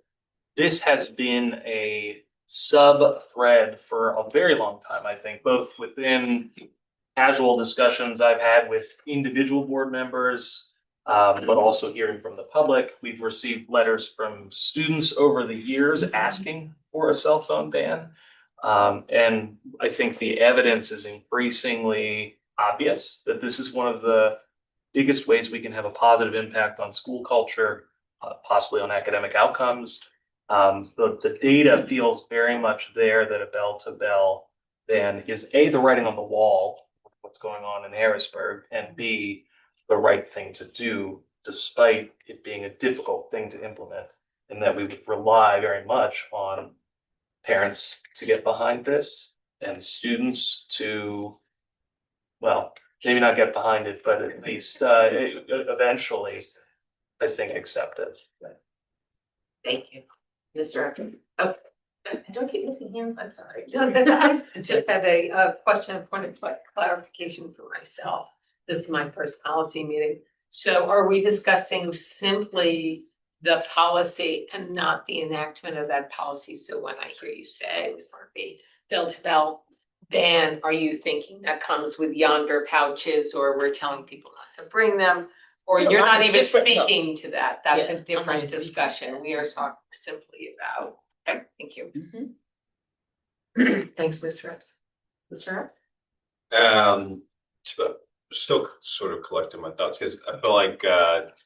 S10: this has been a sub thread for a very long time, I think, both within casual discussions I've had with individual board members, but also hearing from the public. We've received letters from students over the years asking for a cell phone ban. And I think the evidence is increasingly obvious that this is one of the biggest ways we can have a positive impact on school culture, possibly on academic outcomes. The data feels very much there that a bell to bell ban is A, the writing on the wall, what's going on in Harrisburg, and B, the right thing to do, despite it being a difficult thing to implement, and that we would rely very much on parents to get behind this and students to, well, maybe not get behind it, but at least eventually, I think, accept it.
S1: Thank you, Mr. Evans. Oh, do I keep missing hands? I'm sorry.
S15: No, that's- I just have a question, point of clarification for myself. This is my first policy meeting. So are we discussing simply the policy and not the enactment of that policy? So when I hear you say it was going to be bell to bell ban, are you thinking that comes with yonder pouches, or we're telling people not to bring them? Or
S14: No,
S15: you're
S14: not
S15: not
S14: a
S15: even
S14: different- no.
S15: speaking to that? That's
S14: Yeah,
S15: a
S14: I'm
S15: different
S14: not speaking to
S15: discussion.
S14: that.
S15: We are talking simply about, okay, thank you.
S14: Mhm.
S15: Thanks, Mr. Epps.
S1: Mr. Evans?
S12: But still sort of collecting my thoughts because I feel like,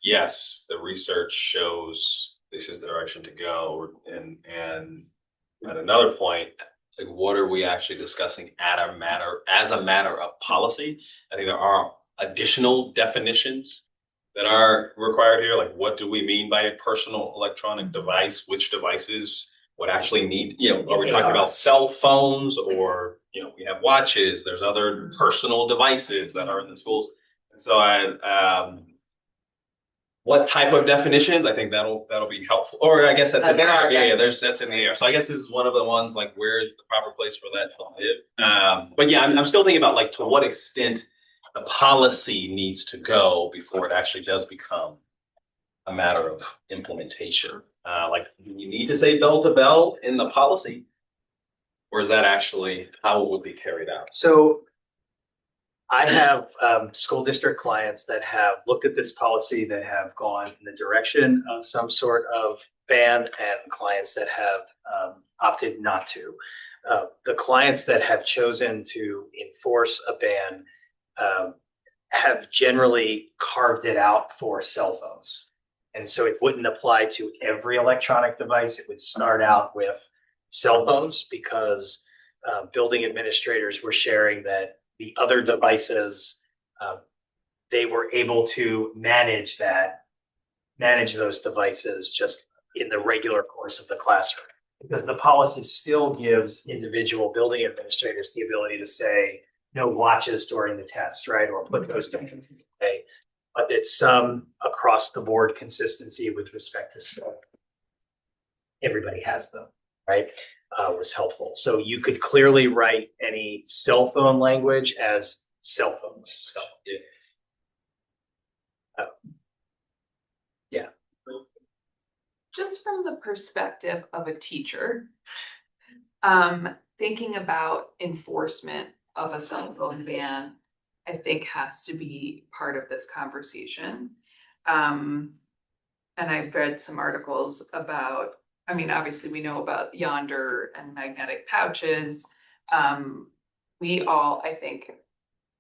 S12: yes, the research shows this is the direction to go. And at another point, like what are we actually discussing as a matter of policy? I think there are additional definitions that are required here. Like what do we mean by a personal electronic device? Which devices would actually need, are we talking about cell phones or, we have watches, there's other personal devices that are in the schools. And so what type of definitions? I think that'll be helpful. Or I guess that's in the air. Yeah, that's in the air. So I guess this is one of the ones like where's the proper place for that to live? But yeah, I'm still thinking about like to what extent the policy needs to go before it actually does become a matter of implementation. Like you need to say bell to bell in the policy, or is that actually how it would be carried out?
S2: So I have school district clients that have looked at this policy that have gone in the direction of some sort of ban, and clients that have opted not to. The clients that have chosen to enforce a ban have generally carved it out for cell phones. And so it wouldn't apply to every electronic device. It would start out with cell phones because building administrators were sharing that the other devices, they were able to manage those devices just in the regular course of the classroom. Because the policy still gives individual building administrators the ability to say no watches during the test, right? Or put those things away. But it's some across the board consistency with respect to stuff. Everybody has them, right? Was helpful. So you could clearly write any cell phone language as cell phones. So, yeah.
S11: Just from the perspective of a teacher, thinking about enforcement of a cell phone ban, I think has to be part of this conversation. And I've read some articles about, obviously we know about yonder and magnetic pouches. We all, I think,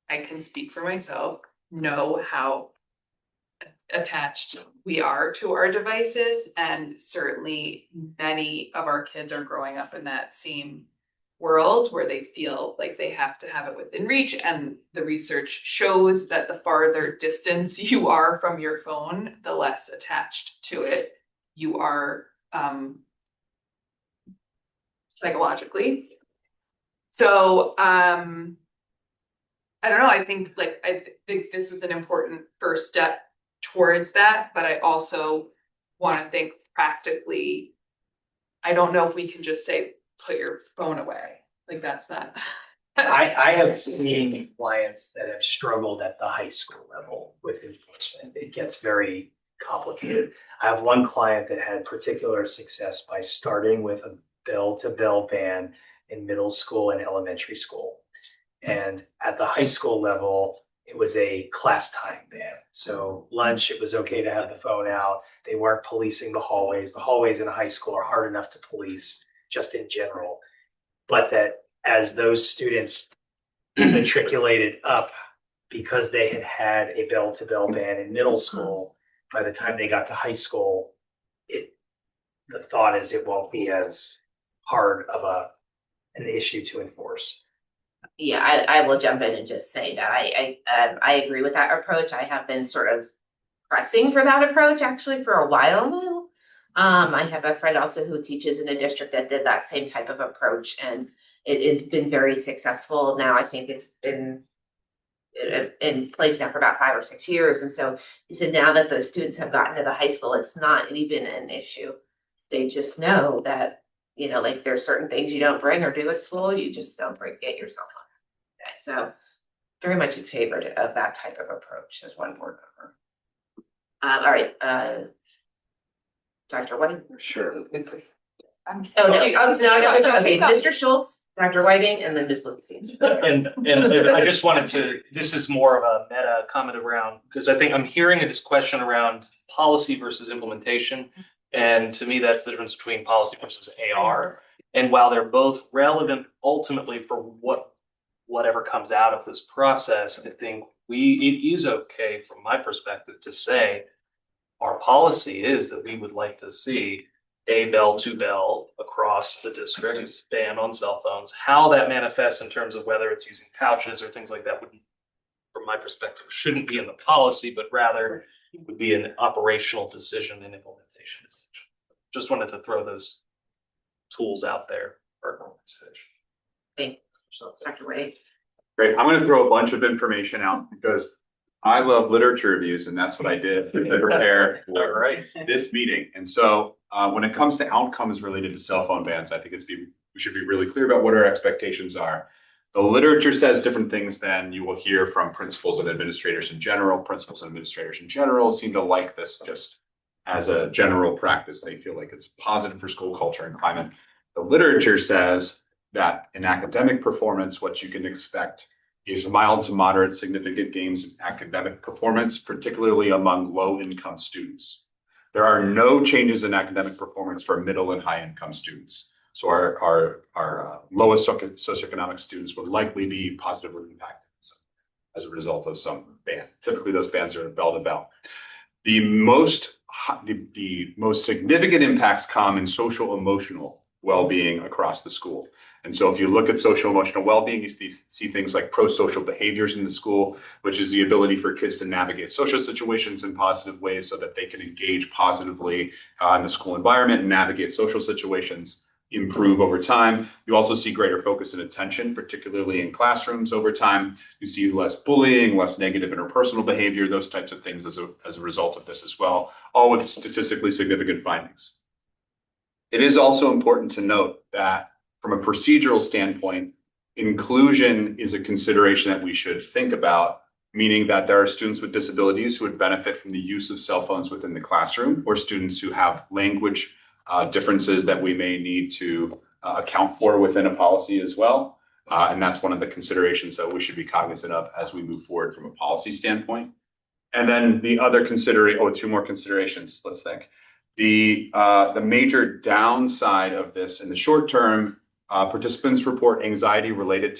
S11: I can speak for myself, know how attached we are to our devices, and certainly many of our kids are growing up in that same world where they feel like they have to have it within reach. And the research shows that the farther distance you are from your phone, the less attached to it you are psychologically. So I don't know, I think think this is an important first step towards that, but I also want to think practically. I don't know if we can just say, put your phone away. Like that's not.
S2: I have seen clients that have struggled at the high school level with enforcement. It gets very complicated. I have one client that had particular success by starting with a bell-to-bell ban in middle school and elementary school. And at the high school level, it was a class time ban. So lunch, it was okay to have the phone out. They weren't policing the hallways. The hallways in a high school are hard enough to police just in general. But that as those students matriculated up, because they had had a bell-to-bell ban in middle school, by the time they got to high school, the thought is it won't be as hard of an issue to enforce.
S1: Yeah, I will jump in and just say that I agree with that approach. I have been sort of pressing for that approach actually for a while now. I have a friend also who teaches in a district that did that same type of approach, and it has been very successful. Now I think it's been in place now for about 5 or 6 years. And so he said now that those students have gotten to the high school, it's not even an issue. They just know that, you know, like there's certain things you don't bring or do at school, you just don't get yourself on. Okay, so very much in favor of that type of approach as one board member. All right, Dr. Whiting.
S13: Sure.
S1: Oh, no, okay, Mr. Schultz, Dr. Whiting, and then Ms. Blitzstein.
S10: And I just wanted to, this is more of a meta comment around, because I think I'm hearing this question around policy versus implementation. And to me, that's the difference between policy versus AR. And while they're both relevant ultimately for whatever comes out of this process, I think it is okay from my perspective to say our policy is that we would like to see a bell-to-bell across the district ban on cell phones. How that manifests in terms of whether it's using pouches or things like that would, from my perspective, shouldn't be in the policy, but rather would be an operational decision and implementation decision. Just wanted to throw those tools out there for conversation.
S1: Thank you, Mr. Schultz. Dr. Whiting.
S13: Great. I'm going to throw a bunch of information out because I love literature reviews, and that's what I did to prepare for this meeting. And so when it comes to outcomes related to cell phone bans, I think we should be really clear about what our expectations are. The literature says different things than you will hear from principals and administrators in general. Principals and administrators in general seem to like this just as a general practice. They feel like it's positive for school culture and climate. The literature says that in academic performance, what you can expect is mild to moderate significant gains in academic performance, particularly among low-income students. There are no changes in academic performance for middle and high-income students. So our lowest socioeconomic students would likely be positively impacted as a result of some ban. Typically, those bans are bell-to-bell. The most significant impacts come in social emotional well-being across the school. And so if you look at social emotional well-being, you see things like pro-social behaviors in the school, which is the ability for kids to navigate social situations in positive ways so that they can engage positively in the school environment and navigate social situations, improve over time. You also see greater focus and attention, particularly in classrooms over time. You see less bullying, less negative interpersonal behavior, those types of things as a result of this as well, all with statistically significant findings. It is also important to note that from a procedural standpoint, inclusion is a consideration that we should think about, meaning that there are students with disabilities who would benefit from the use of cell phones within the classroom, or students who have language differences that we may need to account for within a policy as well. And that's one of the considerations that we should be cognizant of as we move forward from a policy standpoint. And then the other two more considerations, let's think. The major downside of this in the short term, participants report anxiety related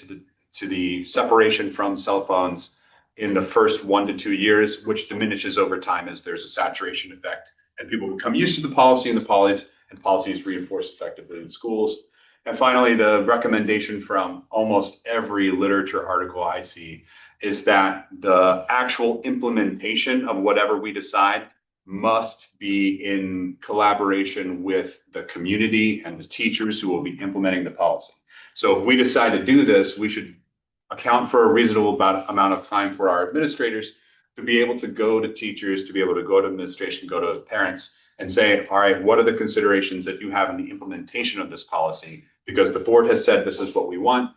S13: to the separation from cell phones in the first 1 to 2 years, which diminishes over time as there's a saturation effect and people become used to the policy and policies reinforce effectively in schools. And finally, the recommendation from almost every literature article I see is that the actual implementation of whatever we decide must be in collaboration with the community and the teachers who will be implementing the policy. So if we decide to do this, we should account for a reasonable amount of time for our administrators to be able to go to teachers, to be able to go to administration, go to parents and say, all right, what are the considerations that you have in the implementation of this policy? Because the board has said this is what we want.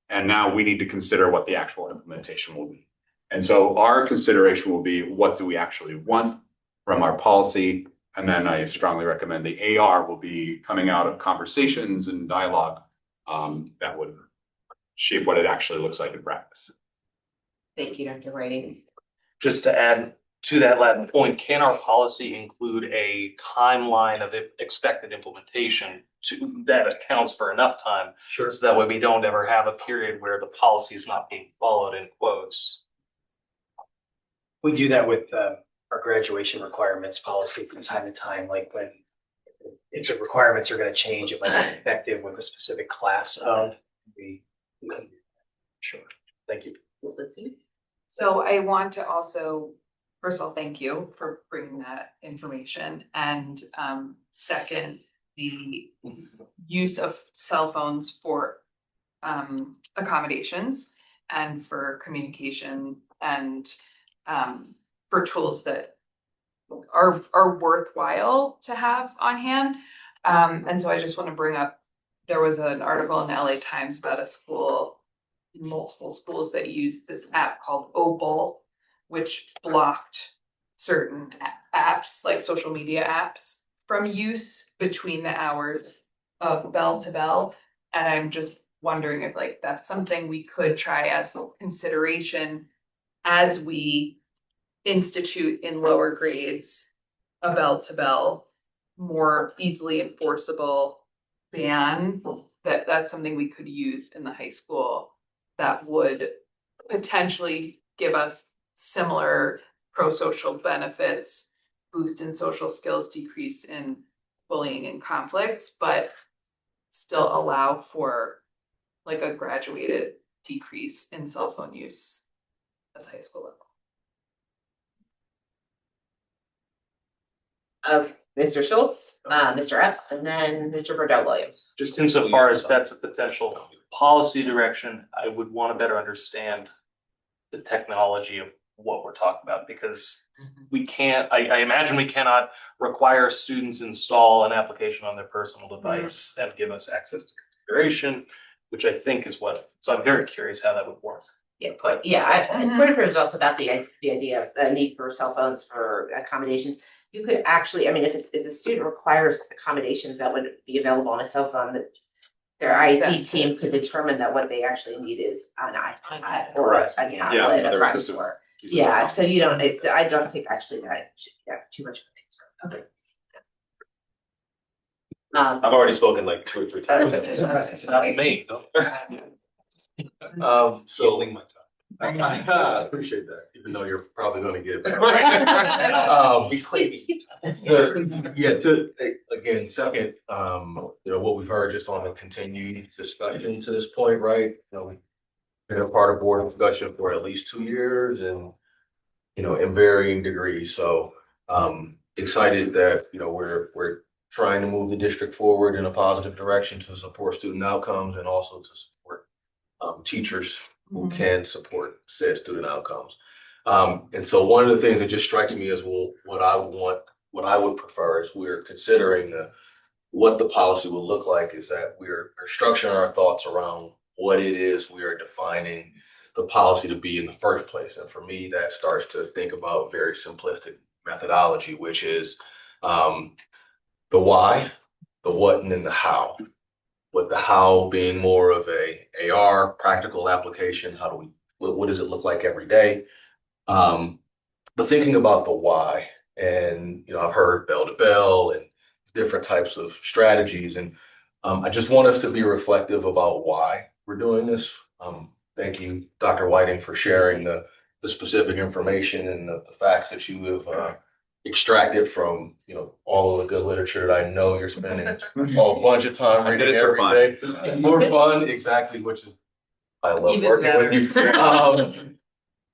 S13: And now we need to consider what the actual implementation will be. And so our consideration will be, what do we actually want from our policy? And then I strongly recommend the AR will be coming out of conversations and dialogue that would shape what it actually looks like in practice.
S1: Thank you, Dr. Whiting.
S10: Just to add to that last point, can our policy include a timeline of expected implementation that accounts for enough time?
S2: Sure.
S10: So that way we don't ever have a period where the policy is not being followed in quotes.
S2: We do that with our graduation requirements policy from time to time, like when if the requirements are going to change, it might be effective with a specific class of we can. Sure. Thank you.
S11: So I want to also, first of all, thank you for bringing that information. And second, the use of cell phones for accommodations and for communication and for tools that are worthwhile to have on hand. And so I just want to bring up, there was an article in the LA Times about a school, multiple schools that use this app called Opal, which blocked certain apps, like social media apps, from use between the hours of bell to bell. And I'm just wondering if like that's something we could try as a consideration as we institute in lower grades a bell to bell, more easily enforceable ban. That's something we could use in the high school that would potentially give us similar pro-social benefits, boost in social skills, decrease in bullying and conflicts, but still allow for like a graduated decrease in cell phone use at the high school level.
S1: Of Mr. Schultz, Mr. Epps, and then Mr. Burdell Williams.
S10: Just insofar as that's a potential policy direction, I would want to better understand the technology of what we're talking about, because we can't, I imagine we cannot require students install an application on their personal device and give us access to configuration, which I think is what, so I'm very curious how that would work.
S1: Yeah, point of privilege is also about the idea of the need for cell phones for accommodations. You could actually, I mean, if a student requires accommodations that would be available on a cell phone, that their IEP team could determine that what they actually need is an iPad or a tablet of some sort. Yeah, so you don't, I don't think actually that should have too much of a concern. Okay.
S12: I've already spoken like 2 or 3 times.
S10: It's not me.
S12: So
S16: I appreciate that, even though you're probably going to get it back. Again, second, what we've heard just on the continued discussion to this point, right? We've been a part of board discussion for at least 2 years and, in varying degrees. So excited that, we're trying to move the district forward in a positive direction to support student outcomes and also to support teachers who can support said student outcomes. And so one of the things that just strikes me as what I would prefer is we're considering what the policy will look like is that we're structuring our thoughts around what it is we are defining the policy to be in the first place. And for me, that starts to think about very simplistic methodology, which is the why, the what, and then the how. With the how being more of a AR practical application. What does it look like every day? But thinking about the why, and I've heard bell to bell and different types of strategies, and I just want us to be reflective about why we're doing this. Thank you, Dr. Whiting, for sharing the specific information and the facts that you have extracted from, all of the good literature that I know you're spending a bunch of time
S12: I did
S16: reading
S12: it for
S16: every
S12: fun.
S16: day. More fun, exactly, which is, I love
S15: Even
S16: working
S15: better.
S16: with you.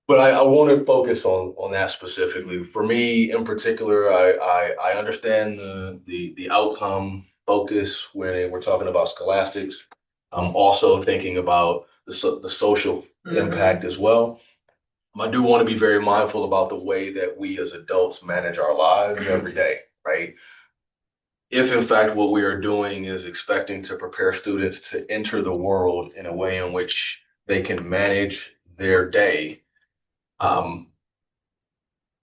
S16: But I want to focus on that specifically. For me, in particular, I understand the outcome focus when we're talking about scholastics. I'm also thinking about the social impact as well. I do want to be very mindful about the way that we as adults manage our lives every day, right? If in fact what we are doing is expecting to prepare students to enter the world in a way in which they can manage their day,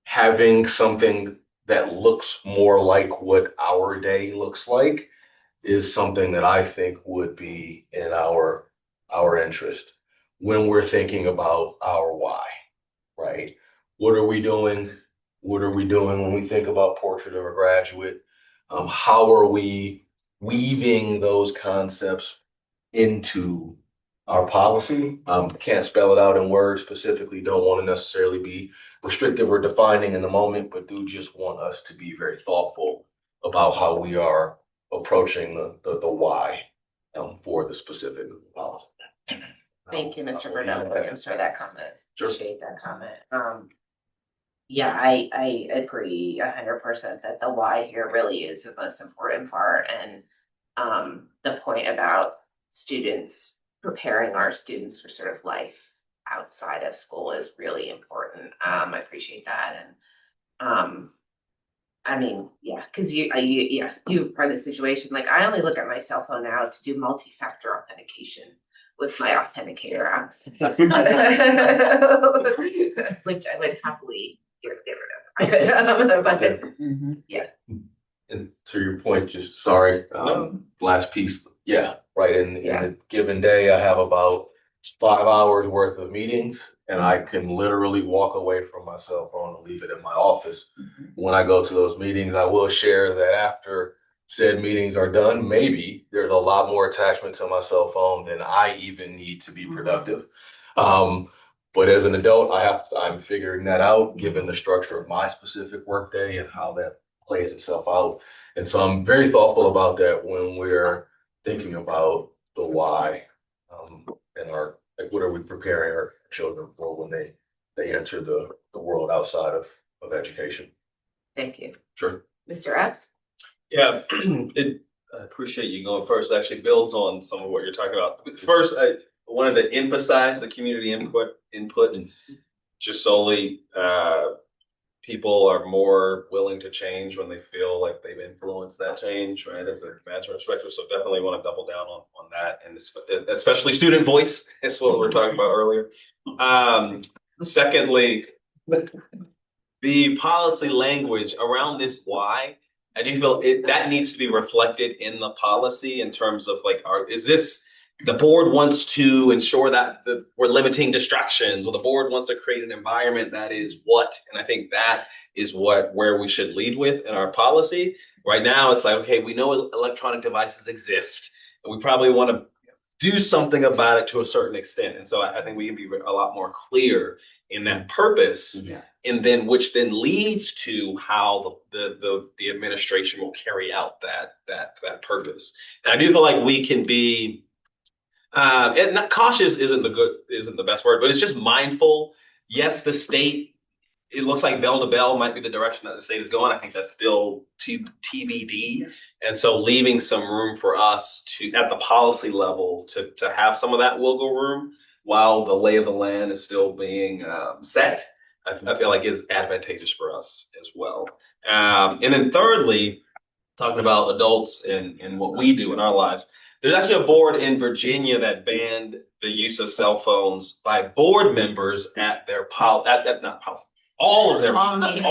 S16: having something that looks more like what our day looks like is something that I think would be in our interest when we're thinking about our why, right? What are we doing? What are we doing when we think about Portrait of a Graduate? How are we weaving those concepts into our policy? Can't spell it out in words specifically, don't want to necessarily be restrictive or defining in the moment, but do just want us to be very thoughtful about how we are approaching the why for the specific policy.
S1: Thank you, Mr. Burnett, Williams, for that comment.
S16: Sure.
S1: Appreciate that comment. Yeah, I agree 100% that the why here really is the most important part, and the point about students preparing our students for sort of life outside of school is really important. I appreciate that, and I mean, yeah, because you are the situation. Like, I only look at my cell phone now to do multi-factor authentication with my authenticator apps, which I would happily get rid of. I could, but yeah.
S16: And to your point, just sorry, last piece, yeah, right, in a given day, I have about 5 hours worth of meetings, and I can literally walk away from my cell phone and leave it in my office. When I go to those meetings, I will share that after said meetings are done, maybe there's a lot more attachment to my cell phone than I even need to be productive. But as an adult, I'm figuring that out, given the structure of my specific workday and how that plays itself out. And so I'm very thoughtful about that when we're thinking about the why, and what are we preparing our children for when they enter the world outside of education.
S1: Thank you.
S16: Sure.
S1: Mr. Epps?
S12: Yeah, I appreciate you going first. It actually builds on some of what you're talking about. First, I wanted to emphasize the community input just solely. People are more willing to change when they feel like they've influenced that change, right? As a management perspective. So definitely want to double down on that, and especially student voice. That's what we were talking about earlier. Secondly, the policy language around this why, I do feel that needs to be reflected in the policy in terms of like, is this the board wants to ensure that we're limiting distractions, or the board wants to create an environment that is what? And I think that is where we should lead with in our policy. Right now, it's like, okay, we know electronic devices exist, and we probably want to do something about it to a certain extent. And so I think we can be a lot more clear in that purpose, and then which then leads to how the administration will carry out that purpose. And I do feel like we can be not cautious isn't the best word, but it's just mindful. Yes, the state, it looks like bell to bell might be the direction that the state is going. I think that's still TBD. And so leaving some room for us to, at the policy level, to have some of that wiggle room while the lay of the land is still being set, I feel like is advantageous for us as well. And then thirdly, talking about adults and what we do in our lives, there's actually a board in Virginia that banned the use of cell phones by board members at their all of their meetings,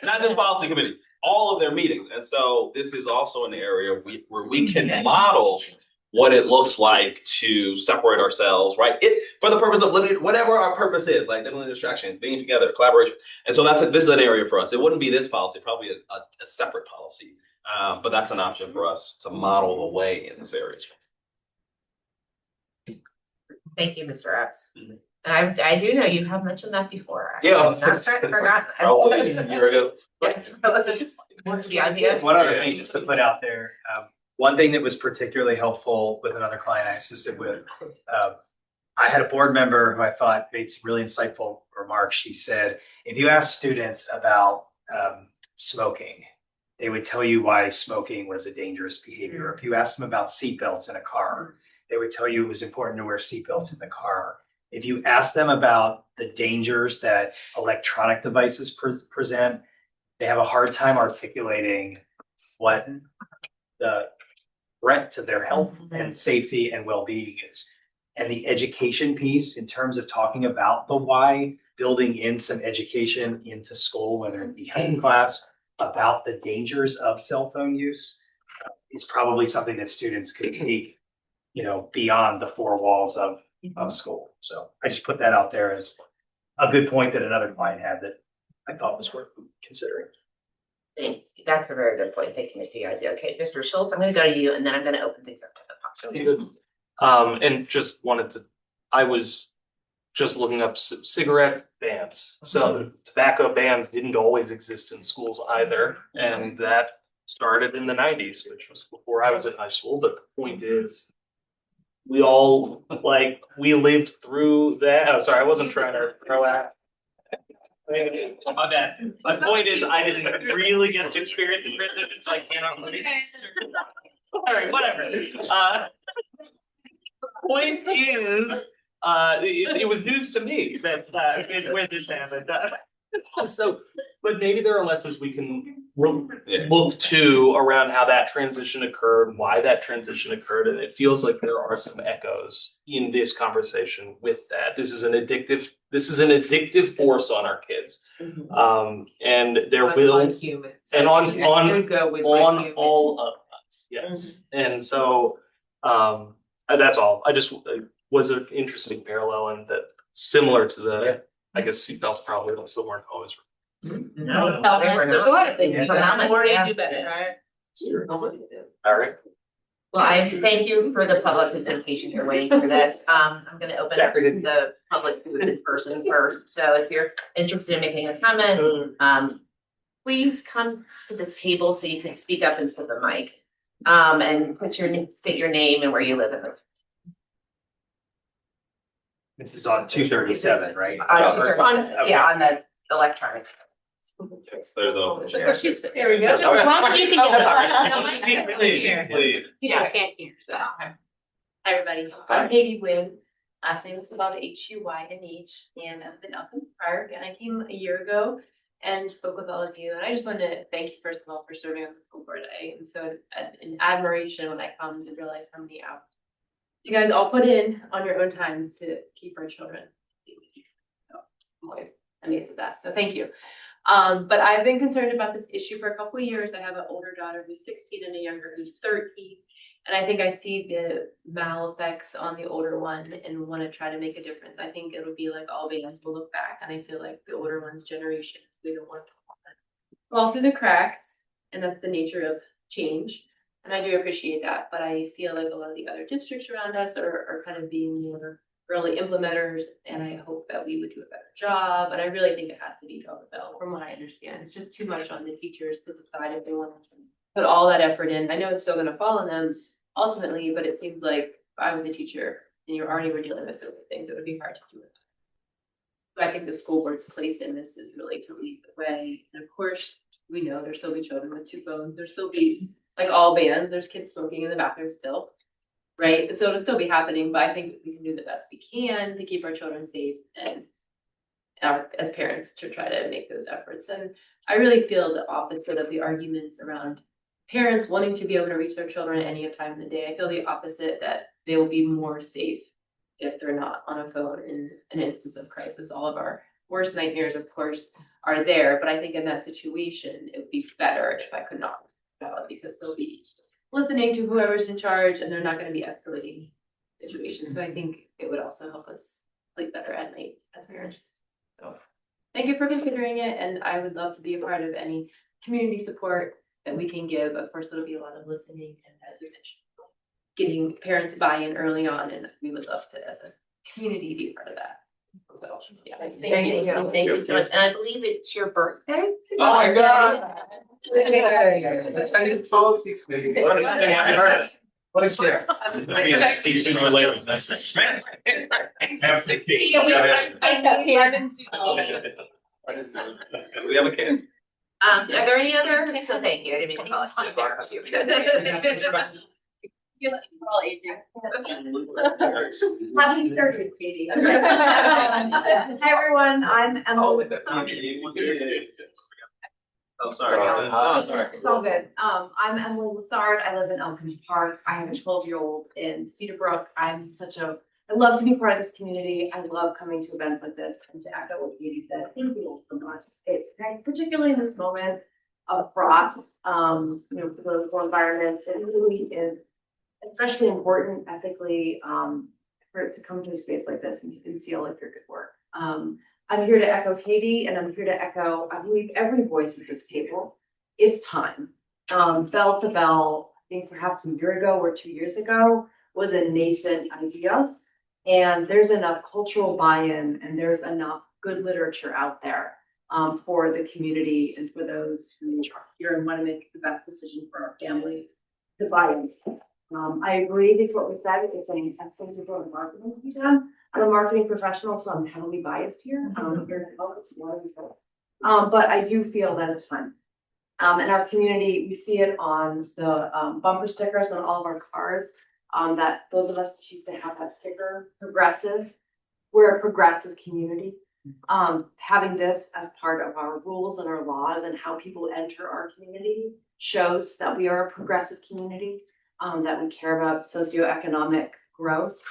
S12: not just policy committee, all of their meetings. And so this is also an area where we can model what it looks like to separate ourselves, right? For the purpose of limiting whatever our purpose is, like limiting distractions, being together, collaboration. And so this is an area for us. It wouldn't be this policy, probably a separate policy. But that's an option for us to model the way in this area.
S1: Thank you, Mr. Epps. I do know you have mentioned that before. I
S12: Yeah.
S1: have not forgotten.
S12: Probably a year ago.
S1: Yes. The idea.
S2: One other thing just to put out there, one thing that was particularly helpful with another client I assisted with, I had a board member who I thought made some really insightful remarks. She said, if you ask students about smoking, they would tell you why smoking was a dangerous behavior. If you asked them about seatbelts in a car, they would tell you it was important to wear seatbelts in the car. If you ask them about the dangers that electronic devices present, they have a hard time articulating what the threat to their health and safety and well-being is. And the education piece in terms of talking about the why, building in some education into school, whether it be in class, about the dangers of cell phone use is probably something that students could take, beyond the four walls of school. So I just put that out there as a good point that another client had that I thought was worth considering.
S1: That's a very good point. Thank you, Mr. Yazzie. Okay, Mr. Schultz, I'm going to go to you and then I'm going to open things up to the public.
S10: And just I was just looking up cigarette bans. So tobacco bans didn't always exist in schools either. And that started in the 90s, which was before I was in high school. But the point is, we all we lived through that. Oh, sorry, I wasn't trying to throw out. My bad. My point is, I didn't really get to experience it, so I cannot. All right, whatever. Point is, it was news to me that when this happened. But maybe there are lessons we can look to around how that transition occurred, why that transition occurred, and it feels like there are some echoes in this conversation with that. This is an addictive force on our kids, and there will
S15: humans
S10: and on
S15: all
S10: of us, yes, and so that's all. I just was an interesting parallel and that similar to the. I guess seatbelts probably also weren't always.
S1: No, there's a lot of things.
S4: More to do better, right?
S10: All right.
S1: Well, I thank you for the public who's been patient here waiting for this. I'm going to open up to the public who is in person first. So if you're interested in making a comment, please come to the table so you can speak up into the mic and state your name and where you live in the.
S2: This is on 237, right?
S1: Yeah, on the electronic.
S12: Yes, there's a.
S4: There we go. Just as long as you can get
S12: Please.
S4: Yeah, I can't hear, so. Hi, everybody. I'm Katie Wynn. Last name is about Huynh, and I've been up in Park, and I came a year ago and spoke with all of you. And I just wanted to thank you, first of all, for serving on the school board. I am so in admiration when I come to realize how many hours you guys all put in on your own time to keep our children safe. I'm amazed at that. So thank you. But I've been concerned about this issue for a couple of years. I have an older daughter who's 16 and a younger who's 13. And I think I see the mal effects on the older one and want to try to make a difference. I think it'll be like all bands will look back. And I feel like the older one's generation, we don't want to fall through the cracks. And that's the nature of change. And I do appreciate that. But I feel like a lot of the other districts around us are kind of being more early implementers, and I hope that we would do a better job. And I really think it has to be dollar bill, from what I understand. It's just too much on the teachers to decide if they want to put all that effort in. I know it's still going to fall on them ultimately, but it seems like if I was a teacher and you already were dealing with so many things, it would be hard to do it. So I think the school board's place in this is really to lead the way. And of course, we know there'll still be children with 2 phones. There'll still be, like all bands, there's kids smoking in the bathroom still. Right. So it'll still be happening, but I think we can do the best we can to keep our children safe and as parents to try to make those efforts. And I really feel the opposite of the arguments around parents wanting to be able to reach their children at any time in the day. I feel the opposite, that they will be more safe if they're not on a phone in an instance of crisis. All of our worst nightmares, of course, are there. But I think in that situation, it would be better if I could not, because they'll be listening to whoever's in charge, and they're not going to be escalating situations. So I think it would also help us sleep better at night as parents. So thank you for considering it, and I would love to be a part of any community support that we can give. Of course, there'll be a lot of listening, and as we mentioned, getting parents buy-in early on, and we would love to, as a community, be a part of that. Yeah,
S1: Thank you so much. And I believe it's your birthday today.
S5: Oh my God.
S13: That's how you policy.
S5: What is there?
S2: See you sooner or later.
S5: Have some cake.
S12: We have a kid.
S1: Are there any other, so thank you, I didn't mean to call it.
S8: Happy 30th, Katie. Hi, everyone. I'm Emily.
S12: Oh, sorry. Oh, sorry.
S8: It's all good. I'm Emily Lassard. I live in Elkins Park. I have a 12-year-old in Cedar Brook. I love to be part of this community. I love coming to events like this, and to echo what Katie said, thank you all so much. Particularly in this moment of frost, for the political environment, it really is especially important ethically, for it to come to a space like this and you can see all of your good work. I'm here to echo Katie, and I'm here to echo, I believe, every voice at this table. It's time. Bell to Bell, I think perhaps a year ago or 2 years ago, was a nascent idea. And there's enough cultural buy-in and there's enough good literature out there for the community and for those who are here and want to make the best decision for our families to buy in. I agree with what was said. It's an extensive amount of marketing to be done. I'm a marketing professional, so I'm heavily biased here. But I do feel that it's time. In our community, we see it on the bumper stickers on all of our cars. That those of us who choose to have that sticker, progressive. We're a progressive community. Having this as part of our rules and our laws and how people enter our community shows that we are a progressive community. That we care about socioeconomic growth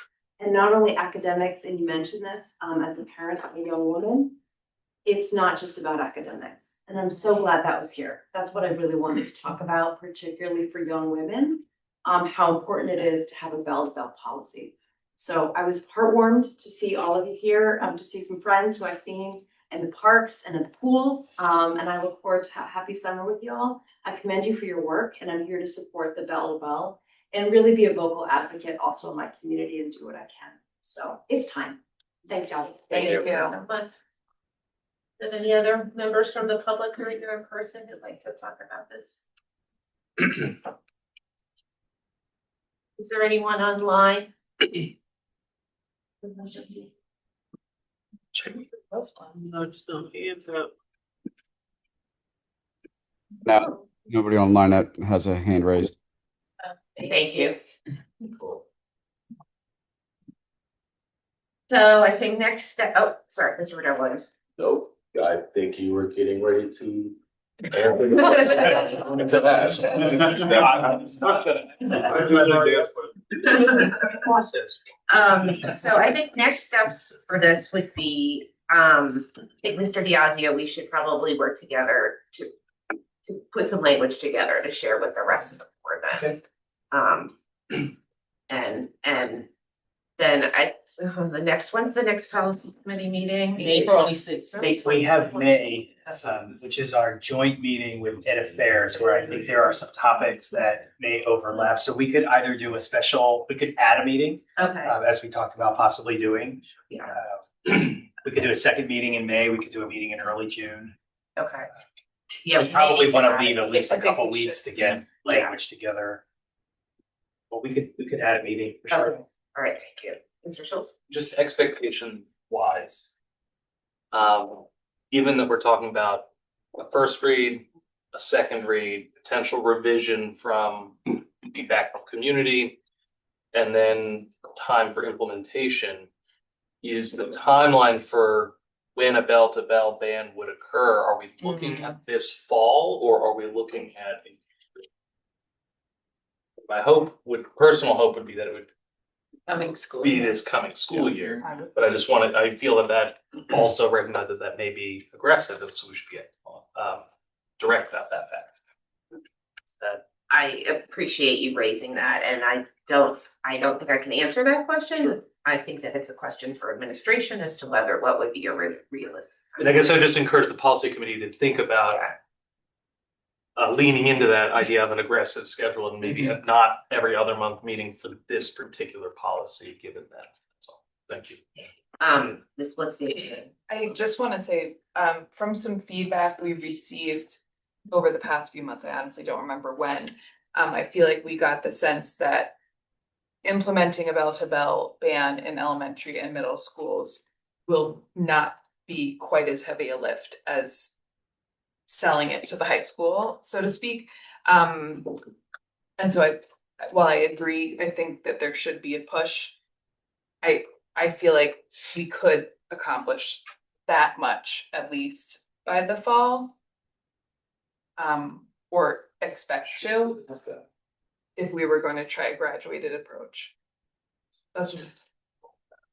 S8: and not only academics. And you mentioned this as a parent of a young woman, it's not just about academics. And I'm so glad that was here. That's what I really wanted to talk about, particularly for young women, how important it is to have a bell-to-bell policy. So I was heartwarmed to see all of you here, to see some friends who I've seen in the parks and in the pools. And I look forward to a happy summer with you all. I commend you for your work, and I'm here to support the Bell to Bell and really be a vocal advocate also in my community and do what I can. So it's time. Thanks, y'all.
S1: Thank you so much. Are there any other members from the public who are here in person who'd like to talk about this? Is there anyone online?
S3: No, just no hands up.
S9: No, nobody online that has a hand raised.
S1: Thank you. So I think next step, oh, sorry, Mr. Riddell Williams.
S16: Nope, I think you were getting ready to. To ask.
S1: So I think next steps for this would be, I think Mr. Diazio, we should probably work together to put some language together to share with the rest of the board then. And then the next one's the next policy committee meeting.
S14: May 26th.
S2: We have May, which is our joint meeting with Ed Affairs, where I think there are some topics that may overlap. So we could either do we could add a meeting.
S1: Okay.
S2: As we talked about possibly doing.
S1: Yeah.
S2: We could do a second meeting in May. We could do a meeting in early June.
S1: Okay. Yeah.
S2: We probably want to leave at least a couple weeks to get language together. Well, we could add a meeting for sure.
S1: Okay. All right, thank you. Mr. Schultz?
S10: Just expectation wise. Given that we're talking about a first read, a second read, potential revision from feedback from community, and then time for implementation, is the timeline for when a bell to bell ban would occur, are we looking at this fall or are we looking at my personal hope would be that it would be this coming school year, but I feel that also recognizes that may be aggressive, and so we should get direct about that fact.
S1: I appreciate you raising that, and I don't think I can answer that question. Sure. I think that it's a question for administration as to what would be a realistic.
S10: And I guess I just encourage the policy committee to think about leaning into that idea of an aggressive schedule and maybe not every other month meeting for this particular policy, given that. That's all. Thank you.
S1: Let's see.
S11: I just want to say, from some feedback we received over the past few months, I honestly don't remember when. I feel like we got the sense that implementing a bell-to-bell ban in elementary and middle schools will not be quite as heavy a lift as selling it to the high school, so to speak. And so while I agree, I think that there should be a push. I feel like we could accomplish that much at least by the fall. Or expect to, if we were going to try a graduated approach. That's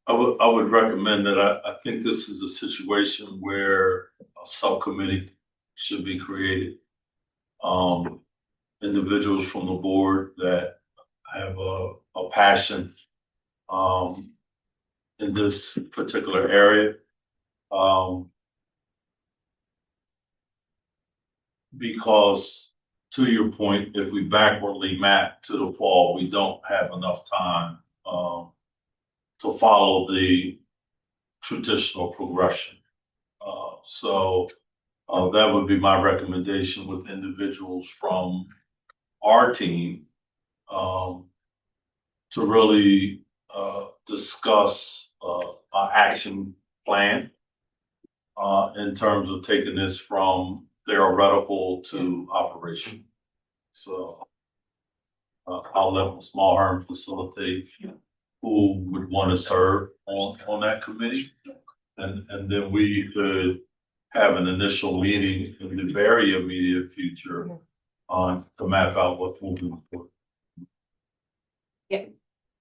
S5: I would recommend that I think this is a situation where a subcommittee should be created. Individuals from the board that have a passion in this particular area. Because to your point, if we backwardly map to the fall, we don't have enough time to follow the traditional progression. So that would be my recommendation with individuals from our team to really discuss our action plan in terms of taking this from theoretical to operation. So I'll let Small Herm facilitate who would want to serve on that committee. And then we could have an initial meeting in the very immediate future to map out what's moving forward.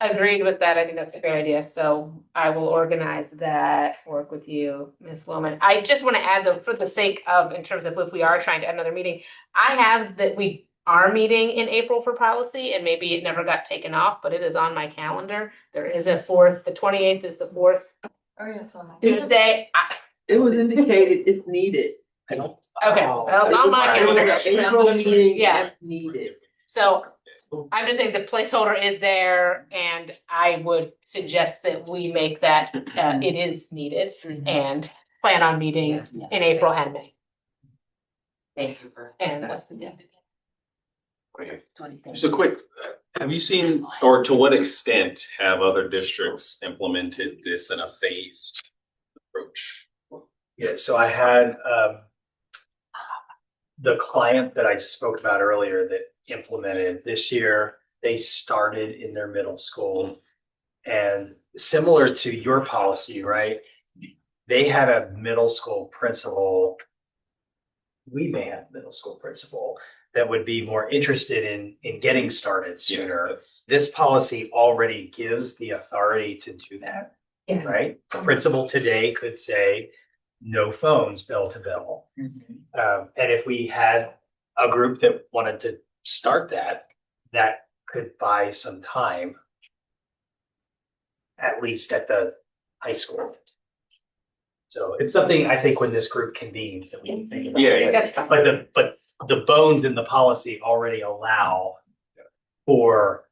S1: Agreed with that. I think that's a great idea. So I will organize that, work with you, Ms. Lowman. I just want to add though, for the sake of, in terms of if we are trying to add another meeting, I have that we are meeting in April for policy and maybe it never got taken off, but it is on my calendar. There is a fourth, the 28th is the fourth
S11: Oh yeah, it's on my.
S1: Tuesday.
S3: It was indicated if needed.
S1: Okay, well, it's on my
S3: It was
S1: calendar.
S3: an April meeting
S1: Yeah.
S3: if needed.
S1: So I'm just saying the placeholder is there and I would suggest that we make that, it is needed and plan on meeting in April and May.
S7: Thank you for.
S1: And that's the date.
S12: Just a quick, have you seen, or to what extent have other districts implemented this in a phased approach?
S2: Yeah, so I had the client that I just spoke about earlier that implemented this year. They started in their middle school, and similar to your policy, right? They had a middle school principal. We may have a middle school principal that would be more interested in getting started sooner.
S12: Yes.
S2: This policy already gives the authority to do that,
S1: Yes.
S2: right? The principal today could say, no phones bell to bell. And if we had a group that wanted to start that, that could buy some time, at least at the high school. So it's something I think when this group convenes that we can think about.
S12: Yeah,
S1: That's fine.
S2: But the bones in the policy already allow for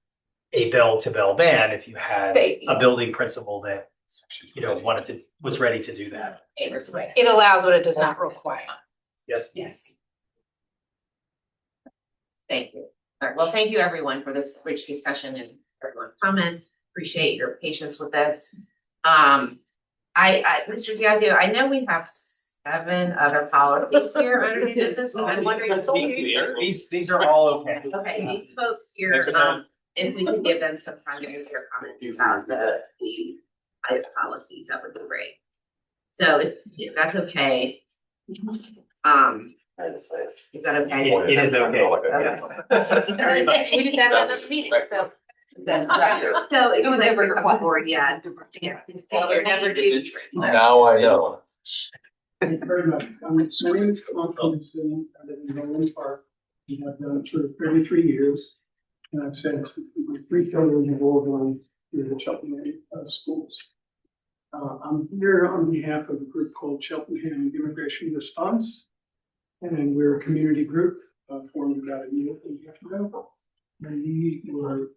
S2: a bell to bell ban if you had a building principal that was ready to do that.
S1: It allows what it does not require.
S2: Yes.
S1: Yes. Thank you. All right, well, thank you everyone for this rich discussion and everyone's comments. Appreciate your patience with this. Mr. Diazio, I know we have 7 other policies here under new business, but I'm wondering.
S2: These are all okay.
S1: Okay, these folks here, if we could give them some time to give their comments about the policies, that would be great. So if that's okay. Is that okay?
S2: It is okay.
S1: We just had another meeting, so. So it was never come forward, yeah. You're never did.
S16: Now I know.
S6: Thank you very much. My name is Tom Peterson. I live in Roland Park. I have done for 33 years. And I've sent my 3 children enrolled on the Cheltenham schools. I'm here on behalf of a group called Cheltenham Immigration Response. And we're a community group formed about a year and a half ago. And we were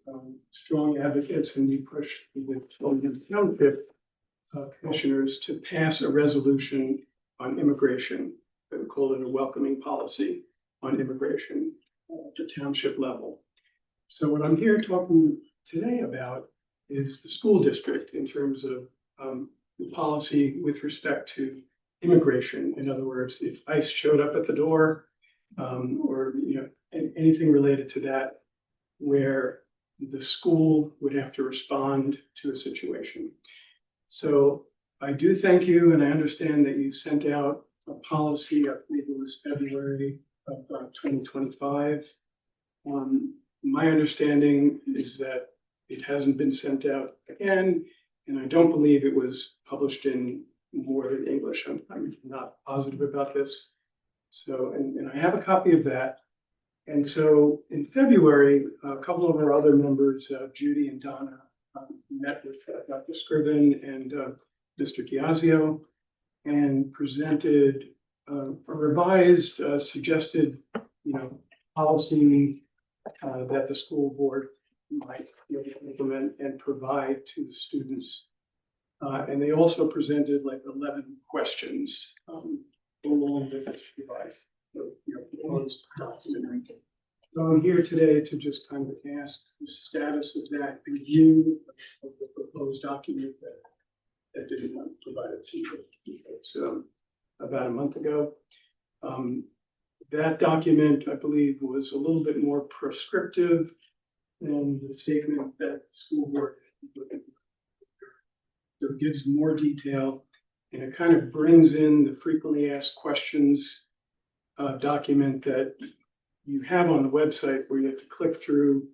S6: strong advocates and we pushed the Cheltenham Township commissioners to pass a resolution on immigration. We call it a welcoming policy on immigration at the township level. So what I'm here talking today about is the school district in terms of the policy with respect to immigration. In other words, if ICE showed up at the door, or anything related to that, where the school would have to respond to a situation. So I do thank you, and I understand that you sent out a policy, I believe it was February of 2025. My understanding is that it hasn't been sent out again, and I don't believe it was published in more than English. I'm not positive about this. So, and I have a copy of that. And so in February, a couple of our other members, Judy and Donna, met with Dr. Scriven and Mr. Diazio and presented a revised, suggested, policy that the school board might be able to implement and provide to the students. And they also presented like 11 questions along with this revised, proposed document. So I'm here today to just kind of ask the status of that review of the proposed document that didn't provide it to you. So about a month ago. That document, I believe, was a little bit more prescriptive than the statement that the school board so it gives more detail, and it kind of brings in the frequently asked questions document that you have on the website where you have to click through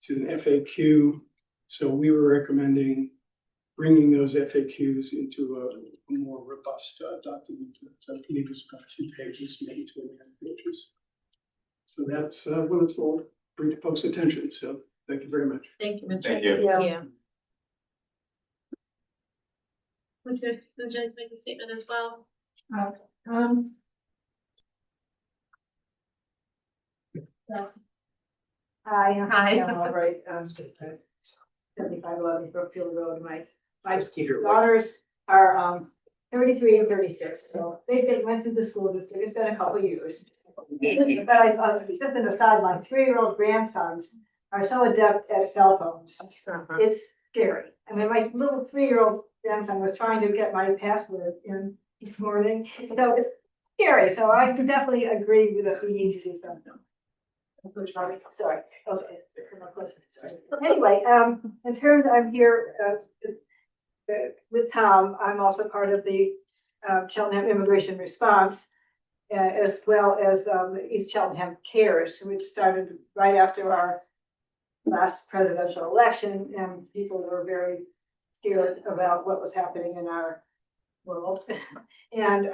S6: to an FAQ. So we were recommending bringing those FAQs into a more robust document. I believe it's about 2 pages, maybe 2.5 pages. So that's what it's for, bring to folks' attention. So thank you very much.
S4: Thank you, Mr.
S13: Thank you.
S4: Yeah. Would you make a statement as well?
S17: Hi.
S1: Hi.
S17: I'm all right. 7511 Brookfield Road. My
S2: Just keep your voice.
S17: daughters are 33 and 36, so they went through the school district. It's been a couple of years. But just an aside, my 3-year-old grandsons are so adept at cell phones. It's scary. I mean, my little 3-year-old grandson was trying to get my password in this morning, so it's scary. So I definitely agree with that we need to do something. Sorry. Okay. Anyway, in terms, I'm here with Tom. I'm also part of the Cheltenham Immigration Response, as well as East Cheltenham Cares, which started right after our last presidential election, and people were very scared about what was happening in our world. And